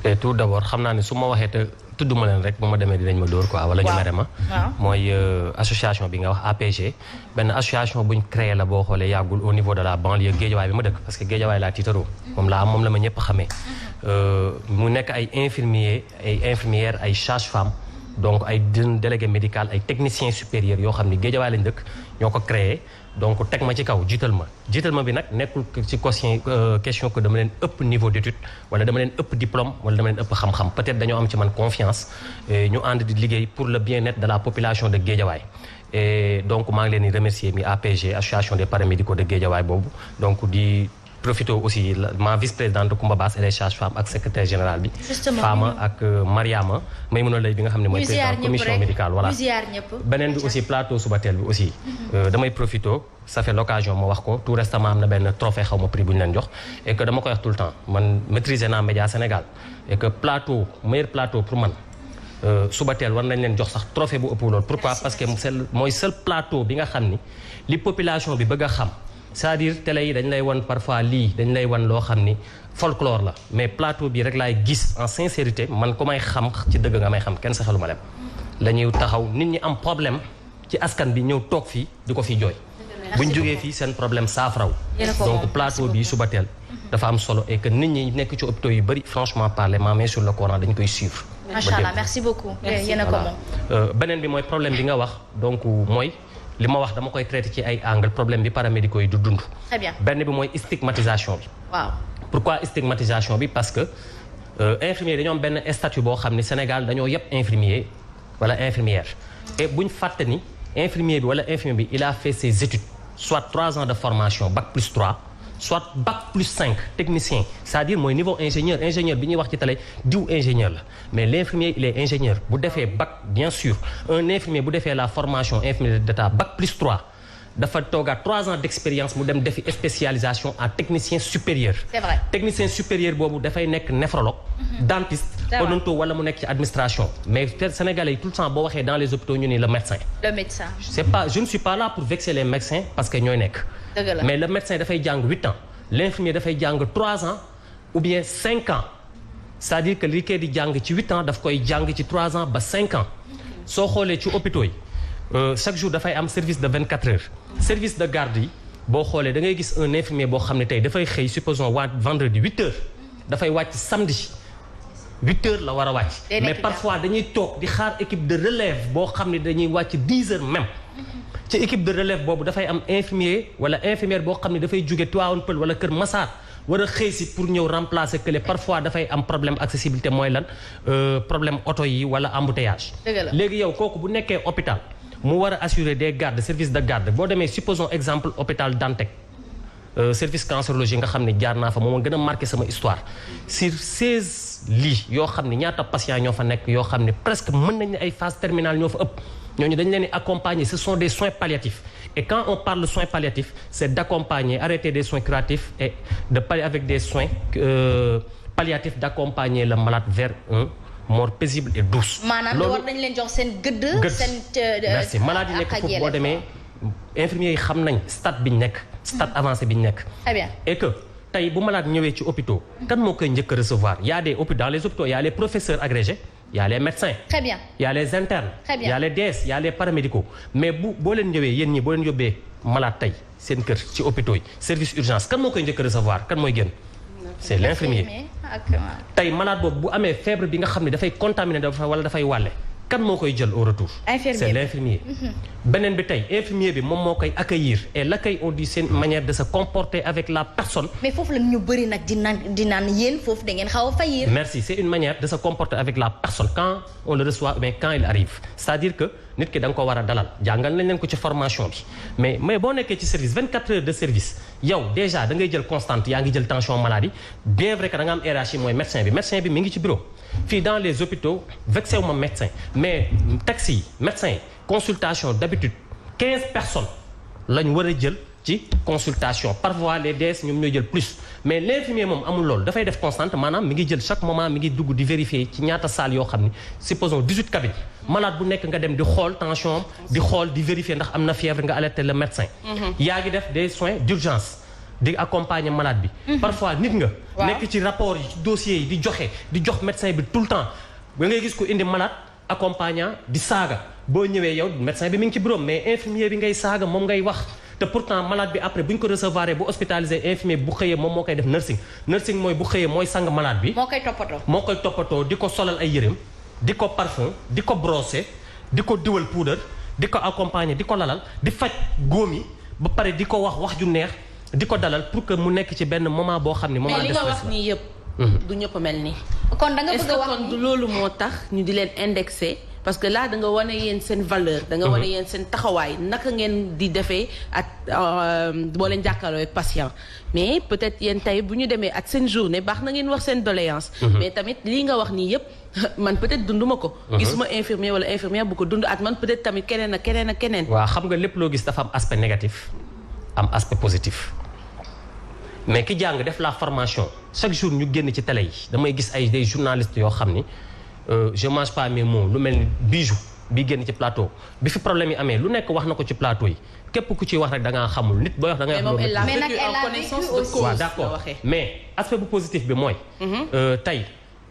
ok tout d'abord xam naa ne su ma waxee te tudduma leen rek bu ma demee dinañ ma dóor quoi. wala ñu mere ma. mooy association bi nga wax APG. benn association buñ créé la boo xoolee yàggul au niveau de la banlieue Guédiawaye bi ma dëkk parce que Guédiawaye laa tiitaroo. moom la ma ñëpp xamee. mu nekk ay infirmières ay sages-femmes. donc ay délégué médical ay techniciens supérieurs yoo xam ni Guédiawaye lañ dëkk ñoo ko créé donc teg ma ci kaw jiital ma bi nag nekkul ci question que dama leen ëpp niveau d'étude wala dama leen ëpp diplôme wala dama leen ëpp xam-xam peut-être dañoo am ci man confiance ñu ànd di liggéey pour le bien-être de la population de Guédiawaye et donc maa ngi leen di remercier mi APG association des paramédicaux de Guédiawaye boobu donc di profité aussi ma vice-présidente Koumba Bass et les sages-femmes ak secrétaire général bi. Fama ak Mariama may mën a lay bi nga xam ne mooy président commission médicale voilà. beneen bi aussi plateau Subatel bi aussi. damay profité ça fait l'occasion ma wax ko tout récemment am na benn trophée xaw ma prix bu ñu leen jox et que dama koy wax tout le temps man maîtriser naa média Sénégal et que meilleur plateau pour man. Subatel war nañ leen jox sax trophée bu ëpp loolu. pourquoi parce que mooy seul plateau bi nga xam ni li population bi bëgg a xam. c'est-à-dire télé yi dañ lay wan parfois dañ lay wan loo xam ni folklore la mais plateau bi rek laay gis en sincérité man ku may xam ci dëgg nga may xam kenn saxalu ma lem la ñuy taxaw nit ñi am problème ci askan bi ñëw toog fii di ko fi jooy buñ jógee fii seen problème saafaraw donc plateau bi Subatel dafa am solo et que nit ñi nekk ci hôpitaux yu bëri franchement parler ma main sur le Coran dañ koy suivre machallah merci beaucoup yéen a ko moom beneen bi mooy problème bi nga wax donc mooy li ma wax dama koy traité ci ay angle problème bi paramédicaux yi du dund. très bien benn bi mooy stigmatisation bi. waaw pourquoi stigmatisation bi parce que infirmier dañoo am benn statut boo xam ni Sénégal dañoo yëpp infirmier wala infirmière. et buñ fàtte ni infirmier bi wala infirmier bi il a fait ses études soit 3 ans de formation bac plus 3 soit bac plus 5 technicien c'est-à-dire mooy niveau ingénieur bi ñuy wax ci télé diw ingénieur la mais l'infirmier il est ingénieur bu defee bac bien sûr un infirmier bu defee la formation infirmier d'état bac plus 3 dafa toogaat 3 ans d'expérience mu dem defi spécialisation en technicien supérieur. c'est vrai technicien supérieur boobu dafay nekk néphrologue. dentiste. odonto wala mu nekk ci administration. mais Sénégalais yi tout le temps boo waxee dans les hôpitaux ñu ni le médecin. je ne suis pas là pour vexer les médecins parce que ñooy nekk. mais le médecin dafay jàng 8 ans l'infirmier dafay jàng 3 ans ou bien 5 ans c'est-à-dire que li koy di jàng ci 8 ans daf koy jàng ci 3 ans ba 5 ans soo xoolee ci hôpitaux yi chaque jour dafay am service de 24 heures service de garde yi boo xoolee da ngay gis un infirmier boo xam ne tey dafay xëy supposons waa vendredi 8 heures dafay wàcc samedi 8 heures la war a wàcc mais parfois dañuy toog di xaar équipe de relève boo xam ne dañuy wàcc 10 heures même ci équipe de relève boobu dafay am infirmier wala infirmière boo xam ne dafay jóge Tivaouane Peulh wala Kër Massar war a xëy si pour ñëw remplacer que parfois dafay am problème accessibilité mooy lan problème oto yi wala embouteillage léegi yow kooku bu nekkee hôpital mu war a assurer des gardes service de garde boo demee supposons exemple hôpital Dantec service cancérologie nga xam ne jaar naa fa moom gën a marqué sama histoire sur 16 lits yoo xam ne ñaata patients ñoo fa nekk yoo xam ne presque mën nañ ne ay phase terminale ñoo fa ëpp ñooñu dañ leen di accompagner ce sont des soins palliatifs et quand on parle de soins palliatifs c'est d'accompagner arrêter des soins curatifs et de pallier avec des soins palliatifs d'accompagner le malade vers un mort paisible et douce. maanaam war nañ leen jox seen gëdd. seen merci malade yi nekk foofu boo demee infirmiers yi xam nañ stade bi ñu nekk. stade avancé bi ñu nekk. très bien et que tey bu malade ñëwee ci hôpitaux kan moo koy njëkk a recevoir y a des hôpitaux dans les hôpitaux y a les professeurs agrégés y a les médecins. très bien y a les internes. très bien y a les DS y a les paramédicaux mais boo leen ñëwee yéen ñi boo leen yóbbee malade tey seen kër ci hôpitaux yi service urgence kan moo koy njëkk a recevoir kan mooy génn. c'est l'infirmier tey malade boobu bu amee fièvre bi nga xam ne dafay contaminé dafa wala dafay wàlle kan moo koy jël au retour c'est l'infirmier beneen bi tey infirmier bi moom moo koy accueillir et l'accueil on dit c'est une manière de se comporter avec la personne mais foofu la ñu bëri nag di naan yéen foofu da ngeen xaw a faillir merci c'est une manière de se comporter avec la personne quand on le reçoit mais quand il arrive c'est-à-dire que nit ki da nga ko war a dalal jàngal nañ leen ko ci formation bi mais boo nekkee ci service 24 heures de service yow déjà da ngay jël constante yaa ngi jël tension maladie bien vrai que da nga am hiérarchie mooy médecin bi mi ngi ci bureau fii dans les hôpitaux vexé wu ma médecin mais taxi yi médecin yi consultation d'habitude 15 personnes lañ war a jël ci consultation parfois les DS ñoom ñooy jël plus mais l'infirmier moom amul loolu dafay def constante maanaam mi ngi jël chaque moment mi ngi dugg di vérifier ci ñaata salle yoo xam ni supposons 18 cabines malade bu nekk nga dem di xool tension di xool di vérifier ndax am na fièvre nga alerter le médecin yaa ngi def des soins d'urgence di accompagner malade bi parfois nit nga nekk ci rapport yi ci dossiers yi di jox médecin bi tout le temps ba ngay gis ko indi malade accompagnant di saaga boo ñëwee yow médecin bi mi ngi ci bureau mais infirmier bi ngay saaga moom ngay wax te pourtant malade bi après bu ñu ko recevoir bu hospitalisé infirmier bu xëyee moom moo koy def nursing mooy bu xëyee mooy sang malade bi moo koy toppatoo di ko solal ay yëreem di ko parfum di ko brosser di ko diwal poudre di ko accompagner di ko lalal di faj góom yi ba pare di ko wax ju neex di ko dalal pour que mu nekk ci benn moment boo xam ne moment mais li nga wax nii yëpp du ñëpp mel nii kon da nga bëgg a wax kon du loolu moo tax ñu di leen indexé parce que là da nga wane yéen seen valeur da nga wane yéen seen taxawaay naka ngeen di defee ak boo leen jàkkaarloo ak patient mais peut-être yéen tey bu ñu demee ak seen journée baax na ngeen wax seen doléance mais tamit lii nga wax nii yëpp man peut-être dunduma ko gisuma infirmier wala infirmière bu ko dund ak man peut-être tamit keneen ak keneen ak keneen waaw xam nga lépp loo gis dafa am aspect négatif am aspect positif mais ki jàng def la formation chaque jour ñu génn ci télé yi damay gis ay des journalistes yoo xam ni je mange pas mes mots lu mel ni bijou bi génn ci plateau bi fi problème yi amee lu nekk wax na ko ci plateau yi képp ku ciy wax rek da ngaa xamul nit booy wax da ngay wax mais nag elle a vécu aussi waaw d'accord mais aspect bu positif bi mooy tey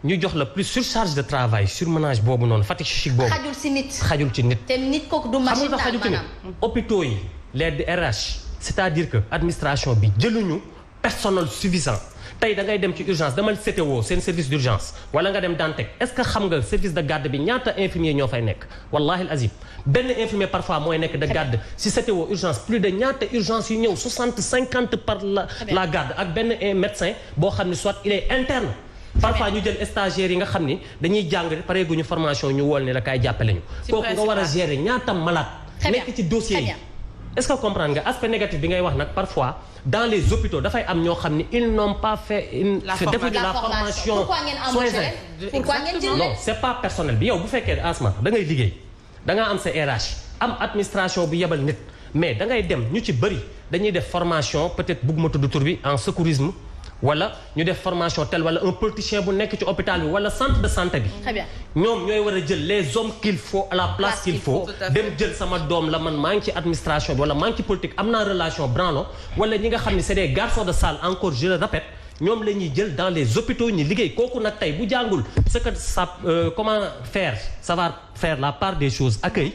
ñu jox la plus surcharge de travail surmenage boobu noonu fatigue psychique boobu xajul ci nit te nit kooku du machine daal xajul ci nit hôpitaux yi les DRH c'est-à-dire que administration bi jëluñu personnel suffisant tey da ngay dem ci urgence demal CTO seen service d'urgence wala nga dem Dantec est-ce que xam nga service de garde bi ñaata infirmier ñoo fay nekk wallahi al azim benn infirmier parfois mooy nekk de garde si CTO urgence plus de ñaata urgence yu ñëw 50 par la garde ak benn médecin boo xam ne soit il est interne parfois ñu jël stagiaires yi nga xam ni dañuy jàng pareeguñu formation ñu wool ne la kaay jàppale ñu kooku nga war a gérer ñaata malade nekk ci dossier yi est-ce que comprendre nga aspect négatif bi ngay wax nag parfois dans les hôpitaux dafay am ñoo xam ni ils n'ont pas fait la formation pourquoi ngeen jël non c'est pas personnel bi yow bu fekkee asma da ngay liggéey da nga am sa RH am administration bu yebal nit mais da ngay dem ñu ci bëri dañuy def formation peut-être bëgguma tudd tur bi en secourisme wala ñu def formation tel wala un politicien bu nekk ci hôpital bi wala centre de santé bi. Très bien. ñoom ñooy war a jël les hommes qu'il faut à la place qu'il faut dem jël sama doom la man maa ngi ci administration bi wala maa ngi ci politique am naa relation branlo wala ñi nga xam ne c'est des garçons de salle encore je le répète ñoom la ñuy jël dans les hôpitaux ñi liggéey kooku nag tey bu jàngul ce que ça comment faire savoir faire la part des choses accueil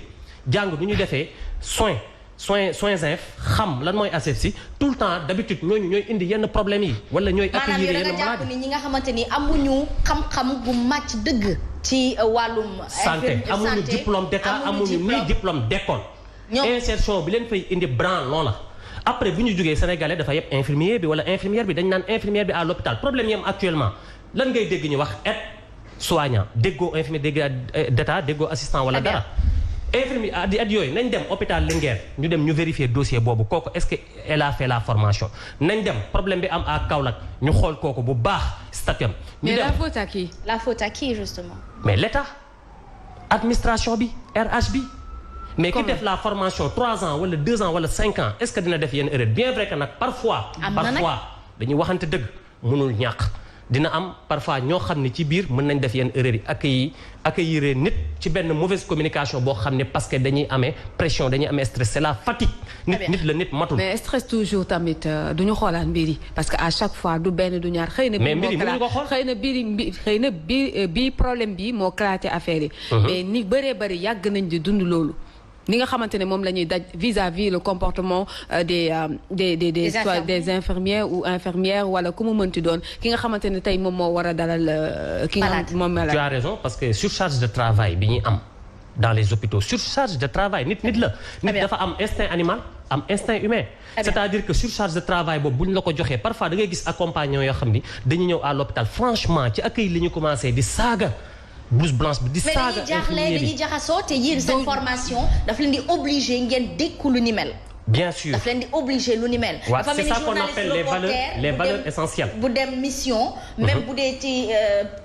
jàng du ñu defee soins inf xam lan mooy asepsie tout le temps d'habitude ñooñu ñooy indi yenn problèmes yi wala ñooy accueillir yenn maladies. maanaam yow da nga jàpp ni ñi nga xamante ni amuñu xam-xam bu màcc dëgg ci wàllum santé amuñu diplôme d'état amuñu ni diplôme d'école insertion bi leen fay indi branlon la après bu ñu jógee sénégalais dafa yëpp infirmier bi wala infirmière bi dañ naan infirmière bi à l'hôpital problème yi am actuellement lan ngay dégg ñu wax aide soignant déggoo infirmier dégg d'état déggoo assistant wala dara infirmier at yooyu nañ dem hôpital Linguère ñu dem ñu vérifier dossier boobu kooku est-ce que elle a fait la formation nañ dem problème bi am à Kaolack ñu xool kooku bu baax statut am. mais la faute à qui? La faute à qui justement? mais l'État administration bi RH bi. mais ki def la formation 3 ans wala 2 ans wala 5 ans est-ce que dina def yenn erreur bien vrai que nag parfois dañuy waxante dëgg mënul ñàkk dina am parfois ñoo xam ne ci biir mën nañ def yenn erreur yi accueillir nit ci benn mauvaise communication boo xam ne parce que dañuy amee pression dañuy amee stress c'est la fatigue. nit la nit matul. mais stress toujours tamit du ñu xoolaat mbir yi parce que à chaque fois du benn du ñaar xëy na. mais mbir yi mënuñu ko xool xëy na bi problème bi moo claté affaire yi. mais ni bëree bëri yàgg nañ di dund loolu. ni nga xamante ne moom la ñuy daj vis-à-vis le comportement des infirmiers ou infirmières wala ku mu mënti doon ki nga xamante ne tey moom moo war a dalal ki nga xam moom la. tu as raison parce que surcharge de travail bi ñuy am dans les hôpitaux surcharge de travail nit la. nit dafa am instinct animal am instinct humain. c'est-à-dire que surcharge de travail boobu bu ñu la ko joxee parfois da ngay gis accompagnants yoo xam ni dañuy ñëw à l'hôpital franchement ci accueil li ñu commencé di saaga. blouse blanche bi di saaga mais dañuy jaxasoo te yéen seen formation daf leen di obligé ngeen dékku lu ni mel. bien sûr daf leen di obligé lu ni mel. dafa mel ni c'est ça qu'on appelle les valeurs essentielles. bu dem mission. même bu dee ci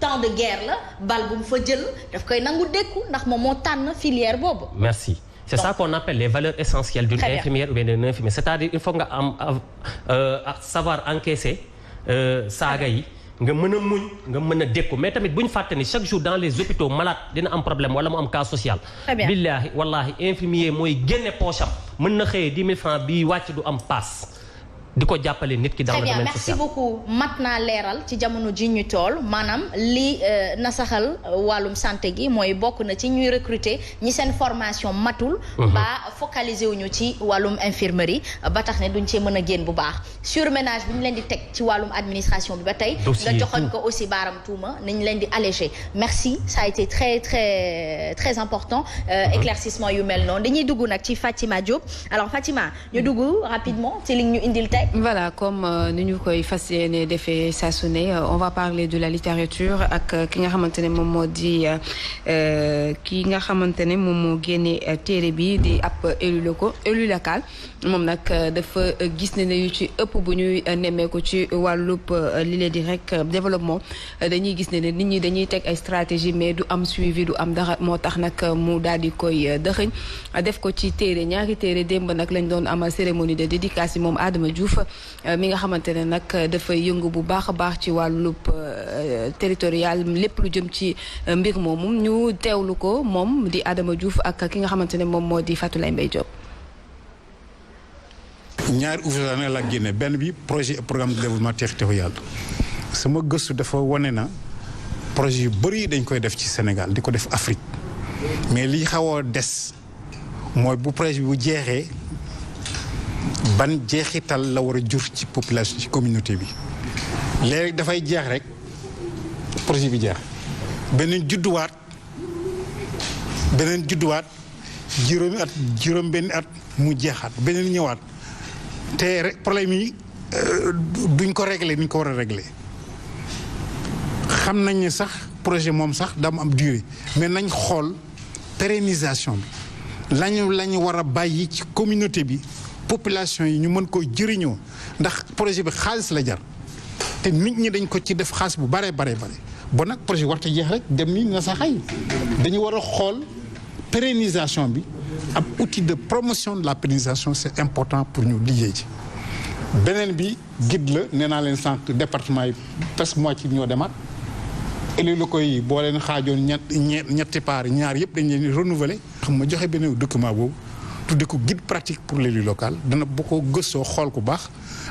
temps de guerre la bal bu mu fa jël daf koy nangu dékku ndax moom moo tànn filière boobu. merci c'est ça qu'on appelle les valeurs essentielles d'une infirmière ou bien d'un infirmier c'est-à-dire il faut nga am savoir encaisser saaga yi. nga mën a muñ nga mën a dékku mais tamit bu ñu fàtte ni chaque jour dans les hôpitaux malade dina am problème wala mu am cas social. billaahi wallaahi infirmier mooy génne poche am mën na xëyee 10 000 francs bii wàcc du am paas di ko jàppale nit ki dans le domaine social. merci beaucoup mat naa leeral ci jamono ji ñu tool maanaam li nasaxal wàllum santé gi mooy bokk na ci ñuy recruter ñi seen formation matul. ba focaliser wuñu ci wàllum infirmerie ba tax ne duñ cee mën a génn bu baax surménage bi ñu leen di teg ci wàllum administration bi ba tey. nga joxoñ ko aussi baaram tuuma nañ leen di alléger merci ça a été très très très important. éclaircissement yu mel noonu dañuy dugg nag ci Fatima Diop alors Fatima ñu dugg rapidement ci li ñu indil tey. voilà comme ni ñu koy fas yéene defee saa su ne on va parler de la littérature ak ki nga xamante ne moom moo di ki nga xamante ne moom moo génne téere bi di ab élu local moom nag dafa gis ne yu ci ëpp bu ñuy nemmeeku ci wàllub li leen di rek développement dañuy gis ne nit ñi dañuy teg ay stratégie mais du am suivi du am dara moo tax nag mu daal di koy dëxëñ def ko ci téere ñaari téere démb nag lañ doon amal cérémonie de dédicace yi moom Adama Diouf mi nga xamante ne nag dafay yëngu bu baax a baax ci wàllub territorial lépp lu jëm ci mbir moomu ñu teewlu ko moom di Adama Diouf ak ki nga xamante ne moom moo di Fatulaye Mbaye Diop. ñaari ouvrage la génne benn bi projet programme de développement territorial sama gëstu dafa wane na projet yu bëri dañ koy def ci Sénégal di ko def Afrique mais li xaw a des mooy bu projet bi bu jeexee ban jeexital la war a jur ci population ci communauté bi léegi dafay jeex rek projet bi jeex beneen judduwaat juróom benn at mu jeexaat beneen ñëwaat te rek problème yi duñ ko régler ni ñu ko war a régler xam nañ ne sax projet moom sax dama am durée mais nañ xool pérennisation bi lañu war a bàyyi ci communauté bi population yi ñu mën koo jëriñoo ndax projet bi xaalis la jar te nit ñi dañ ko ci def xaalis bu bare bon nag projet warta jeex rek dem ni na sa xay dañu war a xool pérennisation bi ab outil de promotion de la pérennisation c'est important pour ñu liggéey ci beneen bi guide la nee naa leen sànq département yi presque moitié ñoo demaat élus locaux yi boo leen xaajoon ñetti paar ñaar yëpp dañ leen renouveler. xam ma joxe benn document boobu tudde ko guide pratique pour l'élu local dana boo ko gëstoo xool ku baax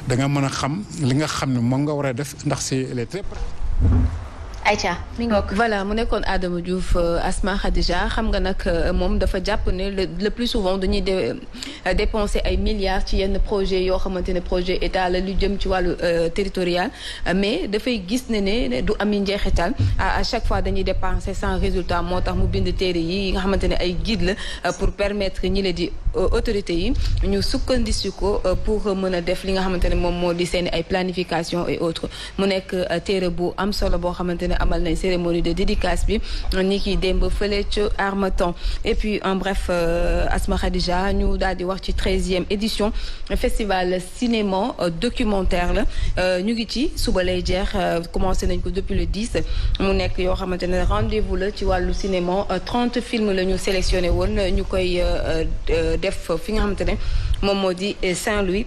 da nga mën a xam li nga xam ne moom nga war a def ndax c'est elle est très pratique. Aïcha mi ngoog voilà mu nekkoon Adama Diouf Asma Khadija xam nga nag moom dafa jàpp ne le plus souvent dañuy dépenser ay milliards ci yenn projet yoo xamante ne projet état la lu jëm ci wàllu territorial mais dafay gis ne du ami njeexital à chaque fois dañuy dépenser sans résultat moo tax mu bind téere yi nga xamante ne ay guide la pour permettre ñi la di autorités yi ñu sukkandiku ko pour mën a def li nga xamante ne moom moo di seen ay planification et autres mu nekk téere bu am solo boo xamante ne amal nañ cérémonie de dédicace bi ni ki démb fële ci Harmattan et puis en bref Asma Khadija ñu daal di wax ci 13e édition festival cinéma documentaire la ñu ngi ci suba lay jeex commencé nañ ko depuis le 10 mu nekk yoo xamante ne rendez-vous la ci wàllu cinéma 30 films la ñu sélectionné woon ñu koy def fi nga xamante ne moom moo di Saint-Louis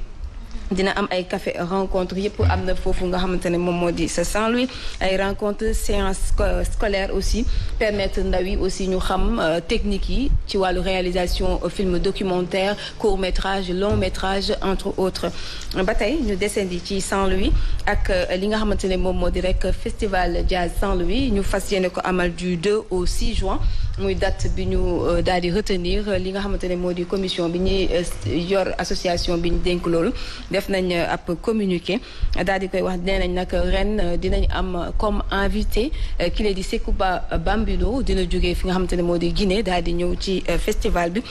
dina am ay café rencontre yëpp am na foofu nga xamante ne moom moo di sa Saint-Louis ay rencontre séance scolaire aussi permettre ndaw yi aussi ñu xam technique yi ci wàllu réalisation film documentaire court métrage long métrage entre autres ba tey ñu descendi ci Saint-Louis ak li nga xamante ne moom moo di rek festival jazz Saint-Louis ñu fas yéene ko amal du 2 au 6 juin muy date bi ñu daal di retenir li nga xamante ne moo di commission bi ñuy yor association bi ñu dénk loolu def nañ ab communiqué daal di koy wax nee nañ nag ren dinañ am comme invité ki lay di Sekouba Bambino dina jógee fi nga xamante ne moo di Guinée daal di ñëw ci festival bi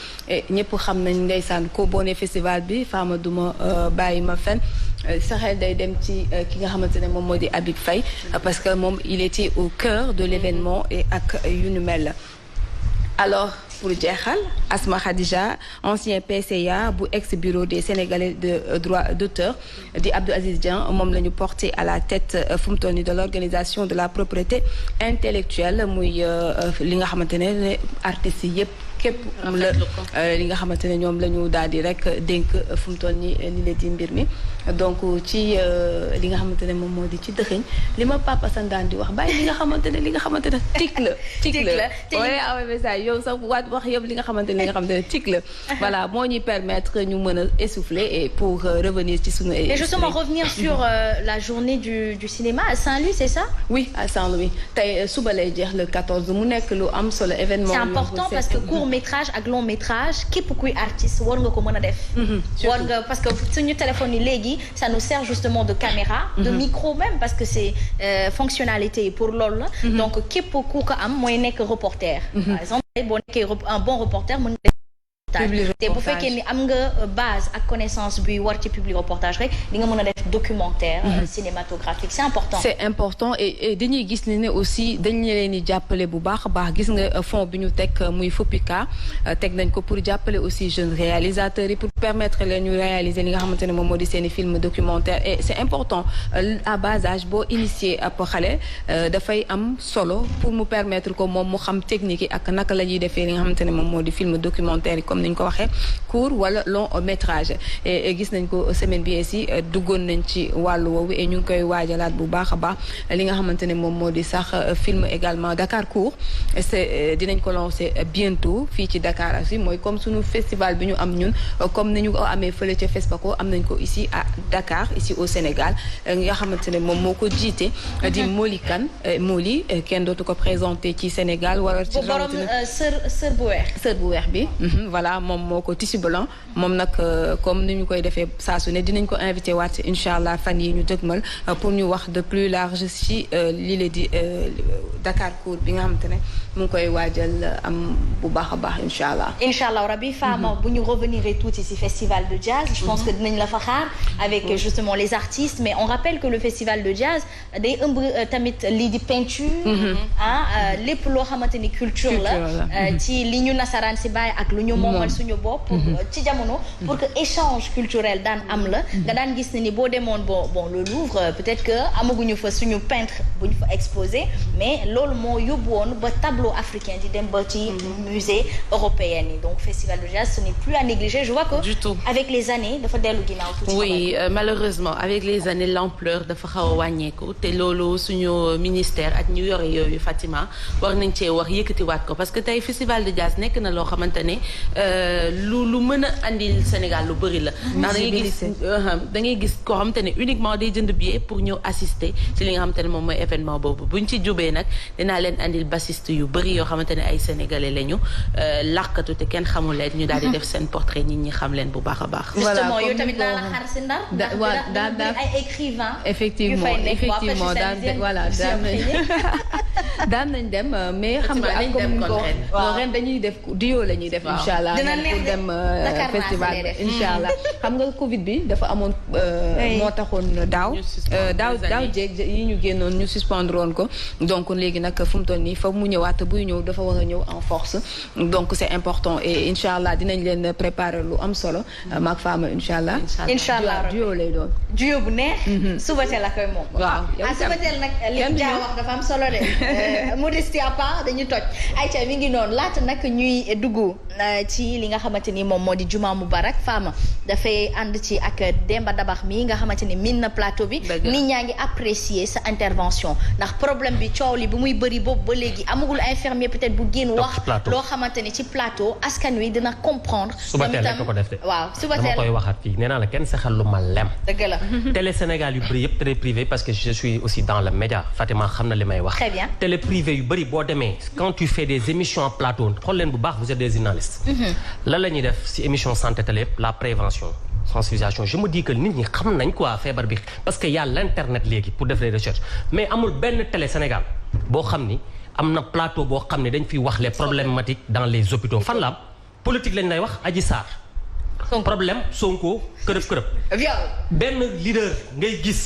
ñëpp xam nañ ndeysaan ko boo nee festival bi Fama duma bàyyi ma fen sa xel day dem ci ki nga xamante ne moom moo di Habib Faye parce que moom il était au cœur de l'événement et ak yu nu mel. Alors pour jeexal Asma Khadija ancien PCA bu ex bureau des Sénégalais de droit d'auteur di Abdou Aziz Dieng moom la ñu porté à la tête fu mu toll nii de l'organisation de la propriété intellectuelle muy li nga xamante ne artistes yi yëpp képp la li nga xamante ne ñoom la ñu daal di rek dénk fu mu toll nii li la di mbir mi donc ci li nga xamante ne moom moo di ci dëxëñ li ma Papa Sandane di wax bàyyi li nga xamante ne tic la wala awa message yow sax wax yëpp li nga xamante ne tic la voilà moo ñuy permettre ñu mën a essouffler et pour revenir ci sunu et justement revenir sur la journée du cinéma à Saint-Louis c'est ça? Oui à Saint-Louis tey suba lay jeex le 14 mu nekk lu am solo événement c'est important parce que court métrage ak long métrage képp kuy artiste war nga ko mën a def war nga parce que suñu téléphone yi léegi ça nous sert justement de caméra de micro même parce que c'est fonctionnalité pour loolu la donc képp ku ko am mooy nekk reporter par exemple boo nekkee un bon reporter mën nga te bu fekkee ni am nga base ak connaissance bi war ci public reportage rek di nga mën a def documentaire cinématographique c'est important et dañuy gis ne aussi dañ leen di jàppale bu baax a baax gis nga fond bi ñu teg muy FOPICA teg nañ ko pour jàppale aussi jeunes réalisateurs yi pour permettre leen ñu réaliser li nga xamante ne moom moo di seeni film documentaire et c'est important à bas âge boo initier ab xale dafay am solo pour mu permettre ko moom mu xam technique yi ak naka la ñuy defee li nga xamante ne moom moo di film documentaire yi comme niñ ko waxee court wala long métrage et gis nañ ko semaine bi aussi duggoon nañ ci wàllu woowu et ñu ngi koy waajalaat bu baax a baax li nga xamante ne moom moo di sax film également Dakar Court c'est dinañ ko lancer bientôt fii ci Dakar aussi mooy comme sunu festival bi ñu am ñun comme ni ñu ko amee fële ca FESPACO am nañ ko ici à Dakar ici au Sénégal nga xamante ne moom moo ko jiite di Moli Kane Moli kenn dootu ko présenté ci Sénégal wala ci borom sër bu weex bi voilà moom moo ko tissu blanc moom nag comme ni ñu koy defee saa su ne dinañ ko invité waat incha allah fan yi ñu dëgmal pour ñu wax de plus large ci lii la di Dakar Court bi nga xamante ne mu ngi koy waajal am bu baax a baax incha allah rabi Fama bu ñu revenir tuuti ci festival de jazz je pense que dinañ la fa xaar avec justement les artistes mais on rappelle que le festival de jazz day ëmb tamit lii di peinture lépp loo xamante ni culture la ci li ñu nasaraan si bàyyi ak lu ñu moomal suñu bopp ci jamono pour que échange culturel daan am la nga daan gis ne ni boo demoon bon le Louvre peut-être que amaguñu fa suñu peintre bu ñu fa exposé mais loolu moo yóbbu woon ba tableau africain di dem ba ci musée européen yi donc festival de jazz ce n'est plus à négliger je vois que du tout. avec les années dafa dellu ginnaaw tuuti. oui malheureusement avec les années l'ampleur dafa xaw a wàññeeku te loolu suñu ministère ak ñu yore yooyu Fatima war nañ cee wax yëkkatiwaat ko parce que tey festival de jazz nekk na loo xamante ne lu mën a andil Sénégal lu bëri la. ndax da ngay gis koo xamante ne uniquement day jënd billet pour ñëw assister ci li nga xamante ne moom mooy événement boobu buñ ci jubee nag dinaa leen andil bassiste yu bëri yoo xamante ne ay sénégalais lañu làkkatu te kenn xamul leen ñu daal di def seen portrait nit ñi xam leen bu baax a baax. justement yow tamit naa la xaar si Ndar. ndax ay écrivain. effectivement daan nañ dem mais xam nga ak comme ko ren dañuy def duo la ñuy def incha allah pour dem festival incha allah xam nga Covid bi dafa amoon moo taxoon daaw jéeg yi ñu génnoon ñu suspendre woon ko donc léegi nag fu mu toll nii fa mu ñëwaat buy ñëw dafa war a ñëw en force donc c'est important et incha allah dinañ leen préparer lu am solo maak Fama incha allah duo lay doon duo bu neex Subatel la koy moom waaw Subatel nag li jaa wax dafa am solo de modestie à part dañu toj ayca mi ngi noonu laata nag ñuy dugg ci li nga xamante ni moom moo di Juma Mubarak Fama dafay ànd ci ak Demba Dabax mi nga xamante ni min na plateau bi nit ñaa ngi apprécier sa intervention ndax problème bi coow li bu muy bëri boobu ba léegi amagul infirmier peut-être bu génn wax loo xamante ni ci plateau askan wi dina comprendre Subatel rek ko def de waaw Subatel dama koy waxaat fii nee naa la kenn saxal lu ma lem dëgg la télé Sénégal yu bëri yëpp télé privé parce que je suis aussi dans le média Fatima xam na li may wax très bien télé privé yu bëri boo demee quand tu fais des émissions en plateau xool leen bu baax vous êtes des journalistes lan la ñuy def si émission santé télé la prévention sensibilisation je me dis que nit ñi xam nañ quoi feebar bi parce que y a l'internet léegi pour def des recherches mais amul benn télé Sénégal boo xam ni am na plateau boo xam ne dañ fiy wax les problématiques dans les hôpitaux fan la am politique lañ lay wax Adji Sarr problème Sonko kërëb benn leader ngay gis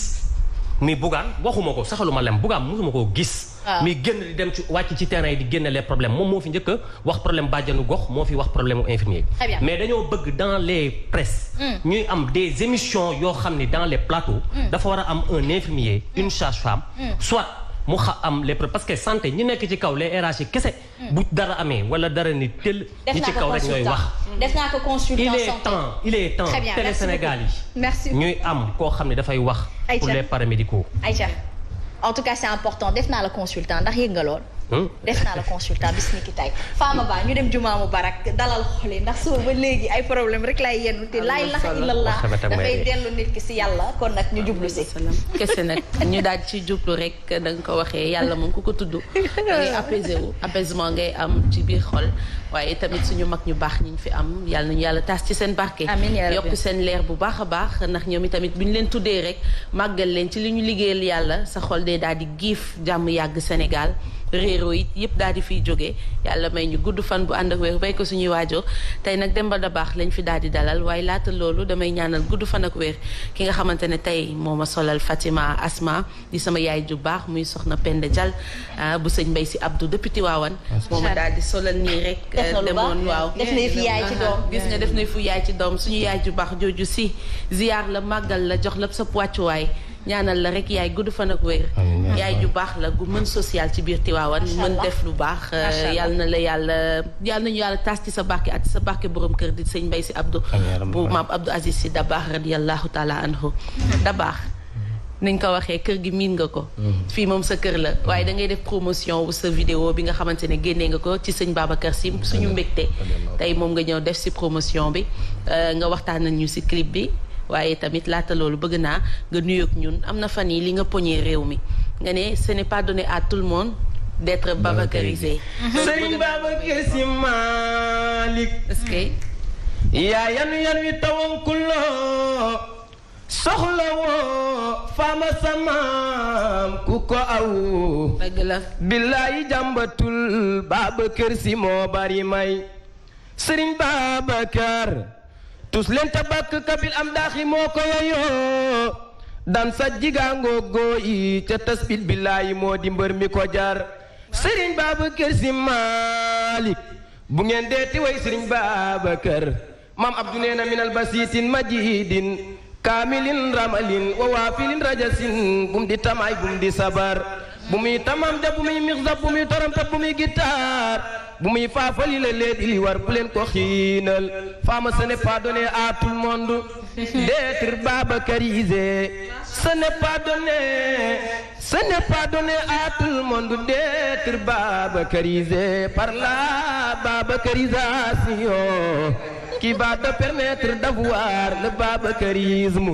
mi Bougane waxuma ko saxaluma lem Bougane mosuma koo gis mi génn di dem ci wàcc ci terrain yi di génne les problèmes moom moo fi njëkk a wax problème bàjjanu gox moo fi wax problème u infirmier mais dañoo bëgg dans les presses ñuy am des émissions yoo xam ne dans les plateaux dafa war a am un infirmier une sage-femme soit mu am les parce que santé ñi nekk ci kaw les RH yi kese bu dara amee wala dara ni tel ñi ci kaw rek ñooy wax def naa ko consultant il est temps télé Sénégal yi ñuy am koo xam ne dafay wax pour les paramédicaux Aïcha en tout cas c'est important def naa la consultant ndax yëg nga lool def naa la consultant bis ni ki tey Fama Ba ñu dem Juma Mubarak dalal xol yi ndax suba ba léegi ay problème rek lay yennu te laa ilaaha illallah dafay dellu nit ki si yàlla kon nag ñu jublu si kese nag ñu daal ci jublu rek da nga ko waxee yàlla moom ku ko tudd ngay apaisé wu apaisement ngay am ci biir xol waaye tamit suñu mag ñu baax ñi ñu fi am yàlla nañu yàlla taas ci seen barke yokk seen leer bu baax a baax ndax ñoom itamit bu ñu leen tuddee rek màggal leen ci li ñu liggéeyal yàlla sa xol dee daal di giif jàmm yàgg Sénégal réero it yëpp daal di fiy jógee yàlla may ñu gudd fan bu ànd ak wér bay ko suñuy waajur tey nag Demba Dabax lañ fi daal di dalal waaye laata loolu damay ñaanal gudd fan ak wér ki nga xamante ne tey moo ma solal Fatima Asma di sama yaay ju baax muy soxna Penda Dial bu sëñ Mbay si Abdou depuis Tiwaawan moo ma daal di solal nii rek demoon waaw def na fi yaay ci doom gis nga def na fu yaay ci doom suñu yaay ju baax jooju si ziyaar la màggal la jox la sa wàccuwaay ñaanal la rek yaay gudd fan ak wér yaay ju baax la gu mën social ci biir Tiwaawan mën def lu baax yàlla na la yàlla nañu yàlla taas ci sa barke ak sa barke borom kër di sëñ Mbay si Abdou bu maam Abdou Aziz si Dabaax radiyallahu taala anhu Dabaax niñ ko waxee kër gi miin nga ko fii moom sa kër la waaye da ngay def promotion wu sa vidéo bi nga xamante ne génnee nga ko ci sëñ Babacar Si suñu mbégte tey moom nga ñëw def si promotion bi nga waxtaan nañu si clip bi waaye tamit laata loolu bëgg naa nga nuyoog ñun am na fan yi li nga poñee réew mi nga ne ce n'est pas donné à tout le monde d'être babacarisé. Sëriñ Babacar Si Malick. est-ce que. yaa yan wi tawonkuloo soxla woo faama samaam ku ko aw. dëgg la. billaahi jàmbatul Babacar Si moo bari may. Sëriñ Babacar. tus leen tabak kabil am daaxi moo ko yoyoo dan sa jigaangoo gooyi ca tasbit billaahi moo di mbër mi ko jar Sëriñ Babacar Si Malick bu ngeen deeti way Sëriñ Babacar maam Abdu nee na minal basiitin majidin kaamilin ramalin wa waafilin rajasin bum di tamaay bum di sabar bu muy tamam ja bu muy mixzab bu muy toramtat bu muy gitaar bu muy faafali la léegi li war bu leen ko xiinal Fama ce n'est pas donné à tout le monde d'être babacarisé ce n'est pas donné à tout le monde d'être babacarisé par la babacarisation qui va te permettre d'avoir le babacarisme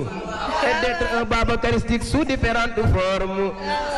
et d'être un babacaristique sous différentes formes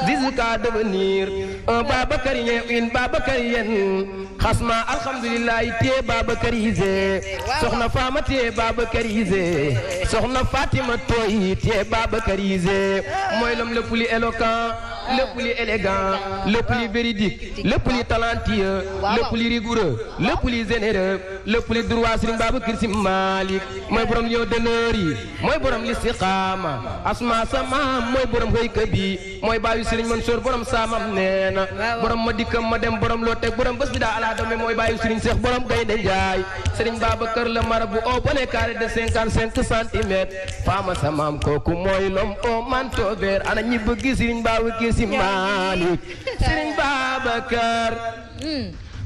jusqu'à devenir un babacarien ou une babacarienne xasma alhamdulilah tee babacarisé soxna Fama tee babacarisé soxna Fatima Toy tee babacarisé mooy l'homme le plus éloquent le plus élégant le plus véridique le plus talentueux le plus rigoureux le plus généreux le plus droit Serigne Babacar Sy Malick mooy borom lion d'honneur yi mooy borom listiqaama asma sama mooy borom xëyka bi mooy baayu Serigne Mansour borom saamam neena borom ma dikkam ma dem borom loo teg borom bés bi daa ala dame mooy baayu Serigne Cheikh borom gaynde Njaay Serigne Babacar la marabu au bonnet carré de 55 centimètres Fama samaam kooku mooy l'homme au manteau vert ana ñi bëgg Serigne Babacar Sy Malick Serigne Babacar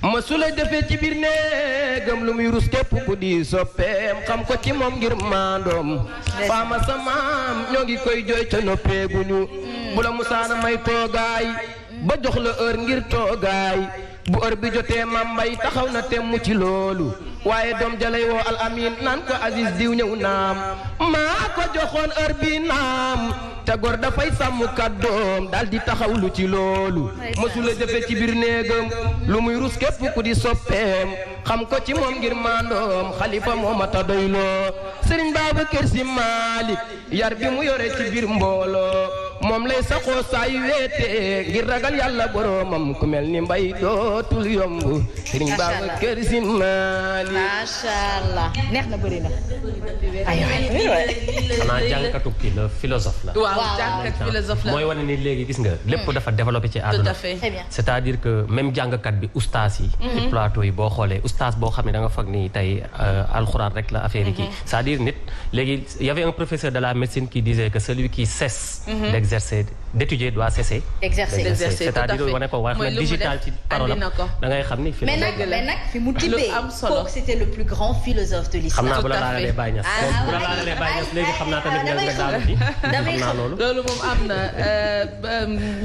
masula defee ci biir néegam lu muy rus képp ku di soppeem xam ko ci moom ngir maandoom Fama samaam ñoo ngi koy jooy ca noppeeguñu bu la musaana may toogaay ba jox la heure ngir toogaay bu heure bi jotee mambay taxaw na temm ci loolu waaye doom jalay woo al amin naan ko Aziz diw ñëw naam maa ko joxoon heure bi naam te gor dafay sàmm kàddoom daal di taxawlu ci loolu mësula jëfe ci biir néegam lu muy rus képp ku di soppeem xam ko ci moom ngir maandoom xalifa moo mata doyloo Serigne Babacar Sy Malick yar bi mu yore ci biir mbooloo moom lay saxoo saa yu weete ngir ragal yàlla boromam ku mel ni mbay dootul yomb Serigne Babacar Sy Malick macha allah neex na bëri na xanaa jàngkatu kii la philosophe la waaw jàngkat philosophe la mooy wane ni léegi gis nga lépp dafa développé ci àdduna c'est-à-dire que même jàngkat bi ustaas yi ci plateau yi boo xoolee ustaas boo xam ne da nga foog ni tey alxuraan rek la affaire yi kii c'est-à-dire nit léegi y avait un professeur de la médecine qui disait que celui qui cesse d'exercer d'étudier doit cesser d'exercer c'est-à-dire wane ko wax na digital ci parole da ngay xam ni mais nag fi mu tibbee kooku c'était le plus grand philosophe de l'histoire. xam naa bu la laalalee Baye Niass bu la laalalee Baye Niass léegi xam naa tamit nga daal di xam naa loolu moom am na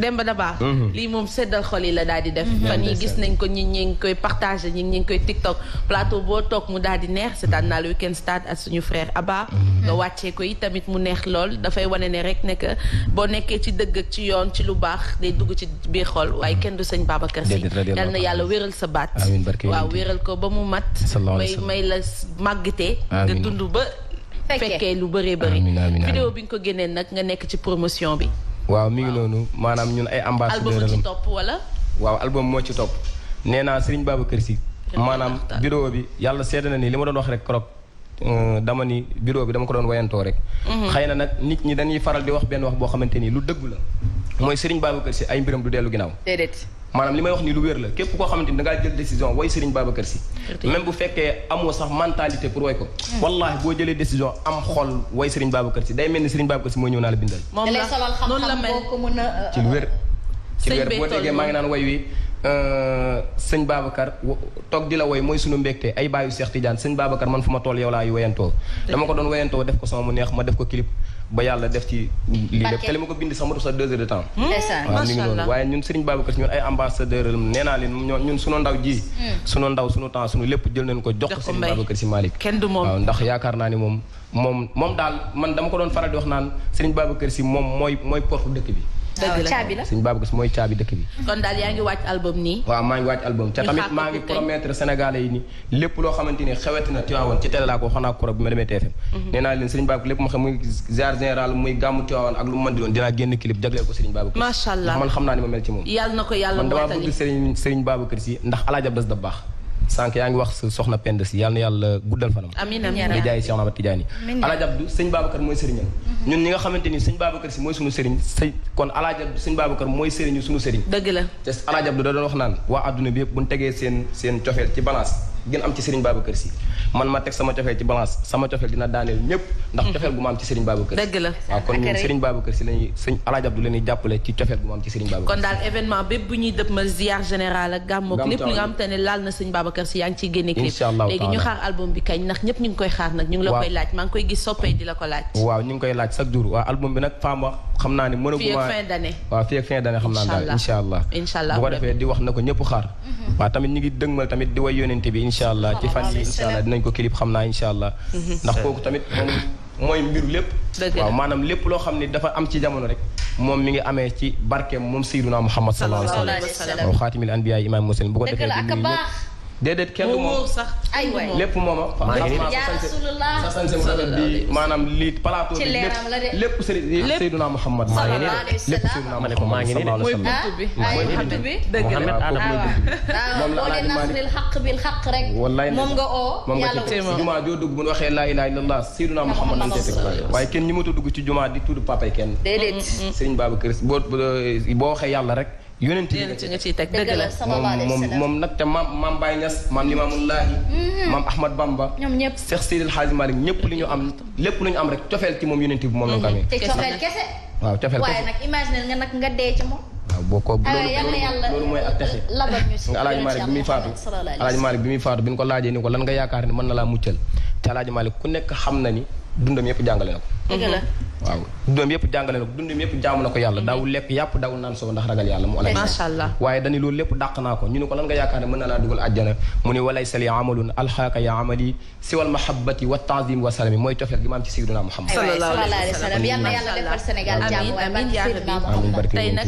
Demba Daba lii moom seddal xol yi la daal di def fan yi gis nañ ko ñi ngi koy partagé ñi ngi koy TikTok plateau boo toog mu daal di neex seetaan naa le weekend stade ak suñu frère Abba nga wàccee ko yi tamit mu neex lool dafay wane ne rek ne que boo nekkee ci dëgg ak ci yoon ci lu baax day dugg ci biir xol waaye kenn du sëñ Babacar Sy yal na yàlla wéral sa baat waaw wéral ko ba mu mat may la màggitee nga dund ba fekkee lu bëree bëri vidéo bi nga ko génnee nag nga nekk ci promotion bi waaw mi ngi noonu maanaam ñun ay ambassadeur album ci topp wala waaw album moo ci topp nee naa Serigne Babacar Sy maanaam vidéo bi yàlla seede na ni li ma doon wax rek korok dama ni vidéo bi dama ko doon wayantoo rek xëy na nag nit ñi dañuy faral di wax benn wax boo xamante ni lu dëgg la mooy Serigne Babacar Sy ay mbiram du dellu ginnaaw déedéet maanaam li may wax nii lu wér la képp koo xamante ni da ngaa jël décision way Serigne Babacar Sy même bu fekkee amoo sax mentalité pour way ko wallahi boo jëlee décision am xol way Serigne Babacar Sy day mel ni Serigne Babacar Sy mooy ñëw naa la bindal noonu la mel ci lu wér boo déggee maa ngi naan way wi sëñ Babacar toog di la woy mooy sunu mbégte ay baayu Cheikh Tidiane sëñ Babacar man fu ma toll yow laa yu wayantoo dama ko doon wayantoo def ko sama mu neex ma def ko clip ba yàlla def ci lii lépp te li ma ko bind sax ma sax 2 heures de temps waaw mi ngi noonu waaye ñun Serigne Babacar ñun ay ambassadeur nee naa leen ñun sunu ndaw ji sunu ndaw sunu temps sunu lépp jël nañ ko jox ko Serigne Babacar Sy Malick kenn du moom waaw ndax yaakaar naa ni moom daal man dama ko doon faral di wax naan Serigne Babacar Sy moom mooy porte dëkk bi dëgg la caabi la Serigne Babacar Sy mooy caabi dëkk bi kon daal yaa ngi wàcc album nii waaw maa ngi wàcc album te tamit maa ngi promettre Sénégalais yi ni lépp loo xamante ni xeweti na Tivaouane ci télé laa ko xanaa ko bi ma demee TFM nee naa leen Serigne Babacar lépp ma xam muy ziar général muy gàmmu Tivaouane ak lu mu mën di doon dinaa génn clip jagleel ko Serigne Babacar macha allah man xam naa ni ma mel ci moom yàlla na ko yàlla man damaa bëgg Serigne Babacar Sy ndax alaajab das da baax sànq yaa ngi wax soxna Penda Sy yàlla na yàlla guddal fanam amiin amiin di jaay Cheikh Ahmad Tidiane Alaaji Abdou sëñ Babacar mooy sëriñam ñun ñi nga xamante ni sëñ Babacar Sy mooy sunu sëriñ kon Alaaji Abdou sëñ Babacar mooy sëriñu sunu sëriñ dëgg la te Alaaji Abdou da doon wax naan waa adduna bi yëpp buñ tegee seen cofeel ci balance gën am ci Serigne Babacar Sy man ma teg sama cofeel ci balance sama cofeel dina daaneel ñëpp ndax cofeel gu ma am ci Serigne Babacar Sy. dëgg la waaw kon ñun Serigne Babacar Sy lañuy sëñ Alaaji Abdou leen di jàppale ci cofeel gu ma am ci Serigne Babacar Sy. kon daal événement bépp bu ñuy dëpp ma ziar général ak gàmmoog lépp li nga xam te ne laal na Serigne Babacar Sy yaa ngi ciy génne clip léegi ñu xaar album bi kañ ndax ñëpp ñu ngi koy xaar nag ñu ngi la koy laaj maa ngi koy gis soppee di la ko laaj. waaw ñu ngi koy laaj chaque jour waaw album bi nag Fama xam naa ne mënaguma fii ak fin d'année. waaw fii ak fin d'année xam naa daal incha allah bu ko defee di wax na ko ñëpp xaar waaw tamit ñu ngi dëgmal tamit di way yónente bi incha allah ci fan yi incha allah dinañ ko clip xam naa incha allah ndax kooku tamit moom mooy mbiru lépp waaw maanaam lépp loo xam ne dafa am ci jamono rek moom mi ngi amee ci barkeem moom Seydina Muhammad sallallahu alayhi wa sallam xaatimil anbiya imam muslim bu ko defee di nuyu ñëpp déedéet kenn du moom sax lépp mooma sa sanse mu rafet bi maanaam lii plateau bi lépp Seydina Muhammad maa ngi nii lépp Seydina Muhammad maa ngi nii mooy buntu bi mooy buntu bi dëgg la moom la Alaaji Maalik xaq bil xaq rek wallaay moom nga oo moom nga ci jumaa joo dugg bu ñu waxee laa ilaaha illallah Seydina Muhammad lañ cee teg waaye kenn ñi ma dugg ci jumaa di tudd papay kenn Serigne Babacar Sy boo waxee yàlla rek yonent nga ciy teg dëgg la moom nag te maam Baye Niass maam Limaamullaahi maam Ahmad Bamba ñoom ñëpp Cheikh Seydil Hadji Malick ñëpp li ñu am lépp lu ñu am rek cofeel ci moom yonent bi moom lañ ko amee te cofeel kese waaw cofeel kese waaye nag imagine nga nag nga dee ci moom waaw boo ko loolu mooy ak texe nga Alaaji Malick bi muy faatu Alaaji Malick bi muy faatu bi ñu ko laajee ni ko lan nga yaakaar ni mën na laa muccal te Alaaji Malick ku nekk xam na ni dundam yëpp jàngale na ko dëgg la waaw dundam yëpp jàngale na ko dundam yëpp jaamu na ko yàlla daawul lekk yàpp daawul naan soo ndax ragal yàlla mu ala macha allah waaye dañu loolu lépp dàq naa ko ñu ne ko lan nga yaakaar ne mën na laa dugal àjjana mu ni walay sali amalun alxaaka ya amali siwal mahabbati wa taazim wa salami mooy cofeel gi ma am ci Seydina Muhammad sallallahu alayhi wa sallam yal na yàlla defal Sénégal jàmm amiin yaa rabbi tey nag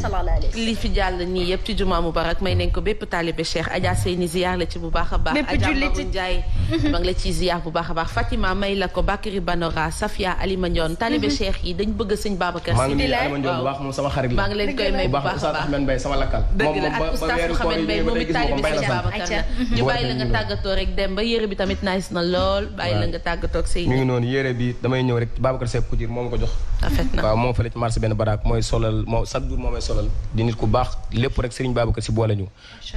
li fi jàll nii yëpp ci jumaa mubarak may nañ ko bépp taalibe Cheikh Adja Seyni ziar la ci bu baax a baax Adja Magu Ndiaye ma ngi la ci ziar bu baax a baax Fatima may la ko Bakary Banora Safia Alima Ndione taalibe Cheikh yi dañ bëgg sëñ Babacar maa ngi nuyu Alima Ndione bu baax moom sama xarit la maa ngi leen koy may bu baax a baax Ahmed Mbaye sama lakkal dëgg la ak oustaz Ahmed Mbaye moom it taalibe sëñ Babacar la ñu bàyyi la nga tàggatoo rek dem ba yére bi tamit nice na lool bàyyi la nga tàggatoo ak say mi ngi noonu yére bi damay ñëw rek Babacar Seck Couture moo ma ko jox rafet na waaw moom fële ci marché benn baraak mooy solal moo chaque jour moo may solal di nit ku baax lépp rek Serigne Babacar Sy boole ñu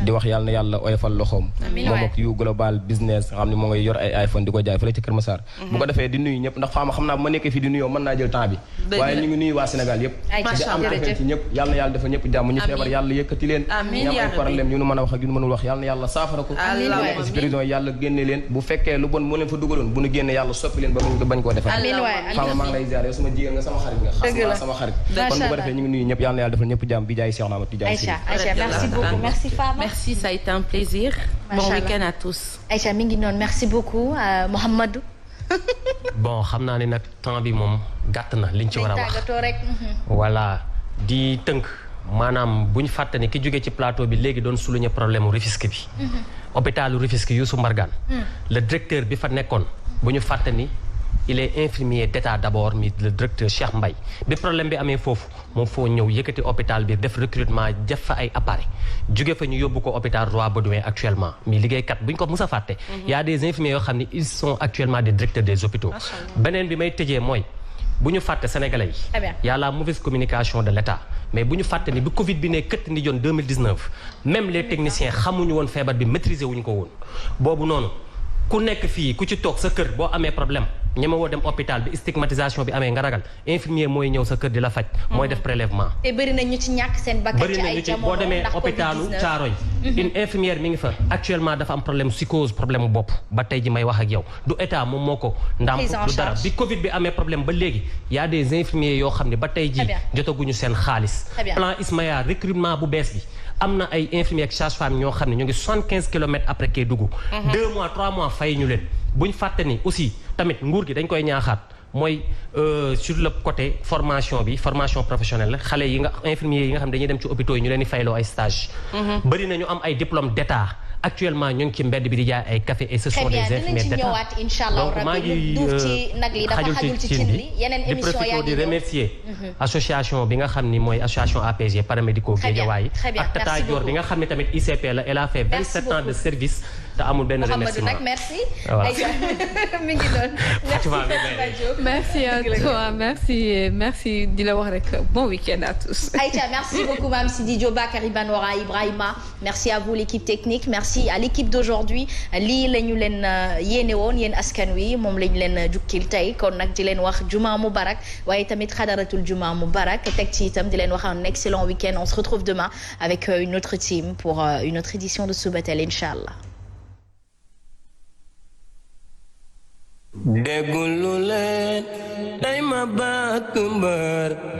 di wax yàlla na yàlla oyofal loxoom moom ak yu global business nga xam ne moo ngay yor ay iPhone di ko jaay fële ci Kër Massar bu ko defee di nuyu ñëpp ndax faama xam naa bu ma nekkee fii di nuyoo mën naa jël temps bi waaye ñu ngi nuyu waa Sénégal yëpp di am affaire ci ñëpp yàlla na yàlla defal ñëpp jàmm ñu feebar yàlla yëkkati leen ñu am ay problème yu nu mën a wax ak yu nu mënul wax yàlla na yàlla saafara ko ci prison yàlla génne leen bu fekkee lu bon moo leen fa dugaloon bu nu génne yàlla soppi leen ba bañ koo defal faama maa ngi lay ziar yow sama jigéen nga sama xarit nga xas sama xarit kon bu ko defee ñu ngi nuyu ñëpp yàlla na yàlla defal ñëpp jàmm bi jaay Cheikh Ahmed Tidiane Sy Aïcha merci beaucoup merci Fama merci ça a été un plaisir bon week-end à tous Aïcha mi ngi noonu merci beaucoup Mouhamadou bon xam naa ne nag temps bi moom gàtt na liñ ci war a wax rek voilà di tënk maanaam bu ñu fàtte ne ki jógee ci plateau bi léegi doon souligner problème Rufisque bi hôpitalu Rufisque Youssou Mbargane le directeur bi fa nekkoon bu ñu fàtte ni il est infirmier d'état d'abord mi le directeur Cheikh Mbaye bi problème bi amee foofu moom foo ñëw yëkkati hôpital bi def recrutement def fa ay appareil jóge fa ñu yóbbu ko hôpital Roi Baudouin actuellement mi liggéeykat bu ñu ko mus a fàtte y a des infirmiers yoo xam ne ils sont actuellement des directeurs des hôpitaux beneen bi may tëjee mooy bu ñu fàtte sénégalais yi y a la mauvaise communication de l'État mais bu ñu fàtte ni bi Covid bi ne këtt ni joon 2019 même les techniciens xamuñu woon feebar bi maîtriser wuñu ko woon boobu noonu ku nekk fii ku ci toog sa kër boo amee problème ñema woo dem hôpital bi stigmatisation bi amee nga ragal infirmier mooy ñëw sa kër di la faj mooy def prélèvement te bëri na ñu ci ñàkk seen bakkan ci ay jamono boo demee hôpitalu Thiaroye une infirmière mi ngi fa actuellement dafa am problème psychose problème bopp ba tey ji may wax ak yow du état moom moo ko ndàmp du dara bi Covid bi amee problème ba léegi y a des infirmiers yoo xam ne ba tey ji jotaguñu seen xaalis plan Ismaïa recrutement bu bees bi am na ay infirmiers ak sage-femme ñoo xam ne ñu ngi 75 kilomètres après Kédougou 2 mois 3 mois fay ñu leen buñ fàtte ni aussi tamit nguur gi dañ koy ñaaxaat mooy sur le côté formation bi formation professionnelle la xale yi nga infirmiers yi nga xam dañuy dem ci hôpitaux yi ñu leen di fayloo ay stage bëri na ñu am ay diplôme d'état actuellement ñu ngi ci mbedd bi di jaay ay café et ce sont des infirmiers d'état donc maa ngi xajul ci cin bi di profité di remercier association bi nga xam ni mooy association APG paramédicaux Guédiawaye ak Tata Dior bi nga xam ne tamit ICP la elle a fait 27 ans de service te amul benn remerciement Mouhamadou nag merci. voilà mi ngi doon. merci à toi merci di la wax rek bon week-end à tous. Aïcha, merci beaucoup Mame Sidi Diop, Bakary Banora, Ibrahima. Merci à vous l'équipe technique, merci à l'équipe d'aujourd'hui. Lii la ñu leen yéene woon yéen askan wi moom la ñu leen jukkil tey kon nag di leen wax juma mubarak waaye tamit xadaratul juma mubarak teg ci itam di leen wax un excellent week-end. On se retrouve demain avec une autre team pour une autre édition de Subatel Inch'Allah. Déglu leen tey ma bàkk mbër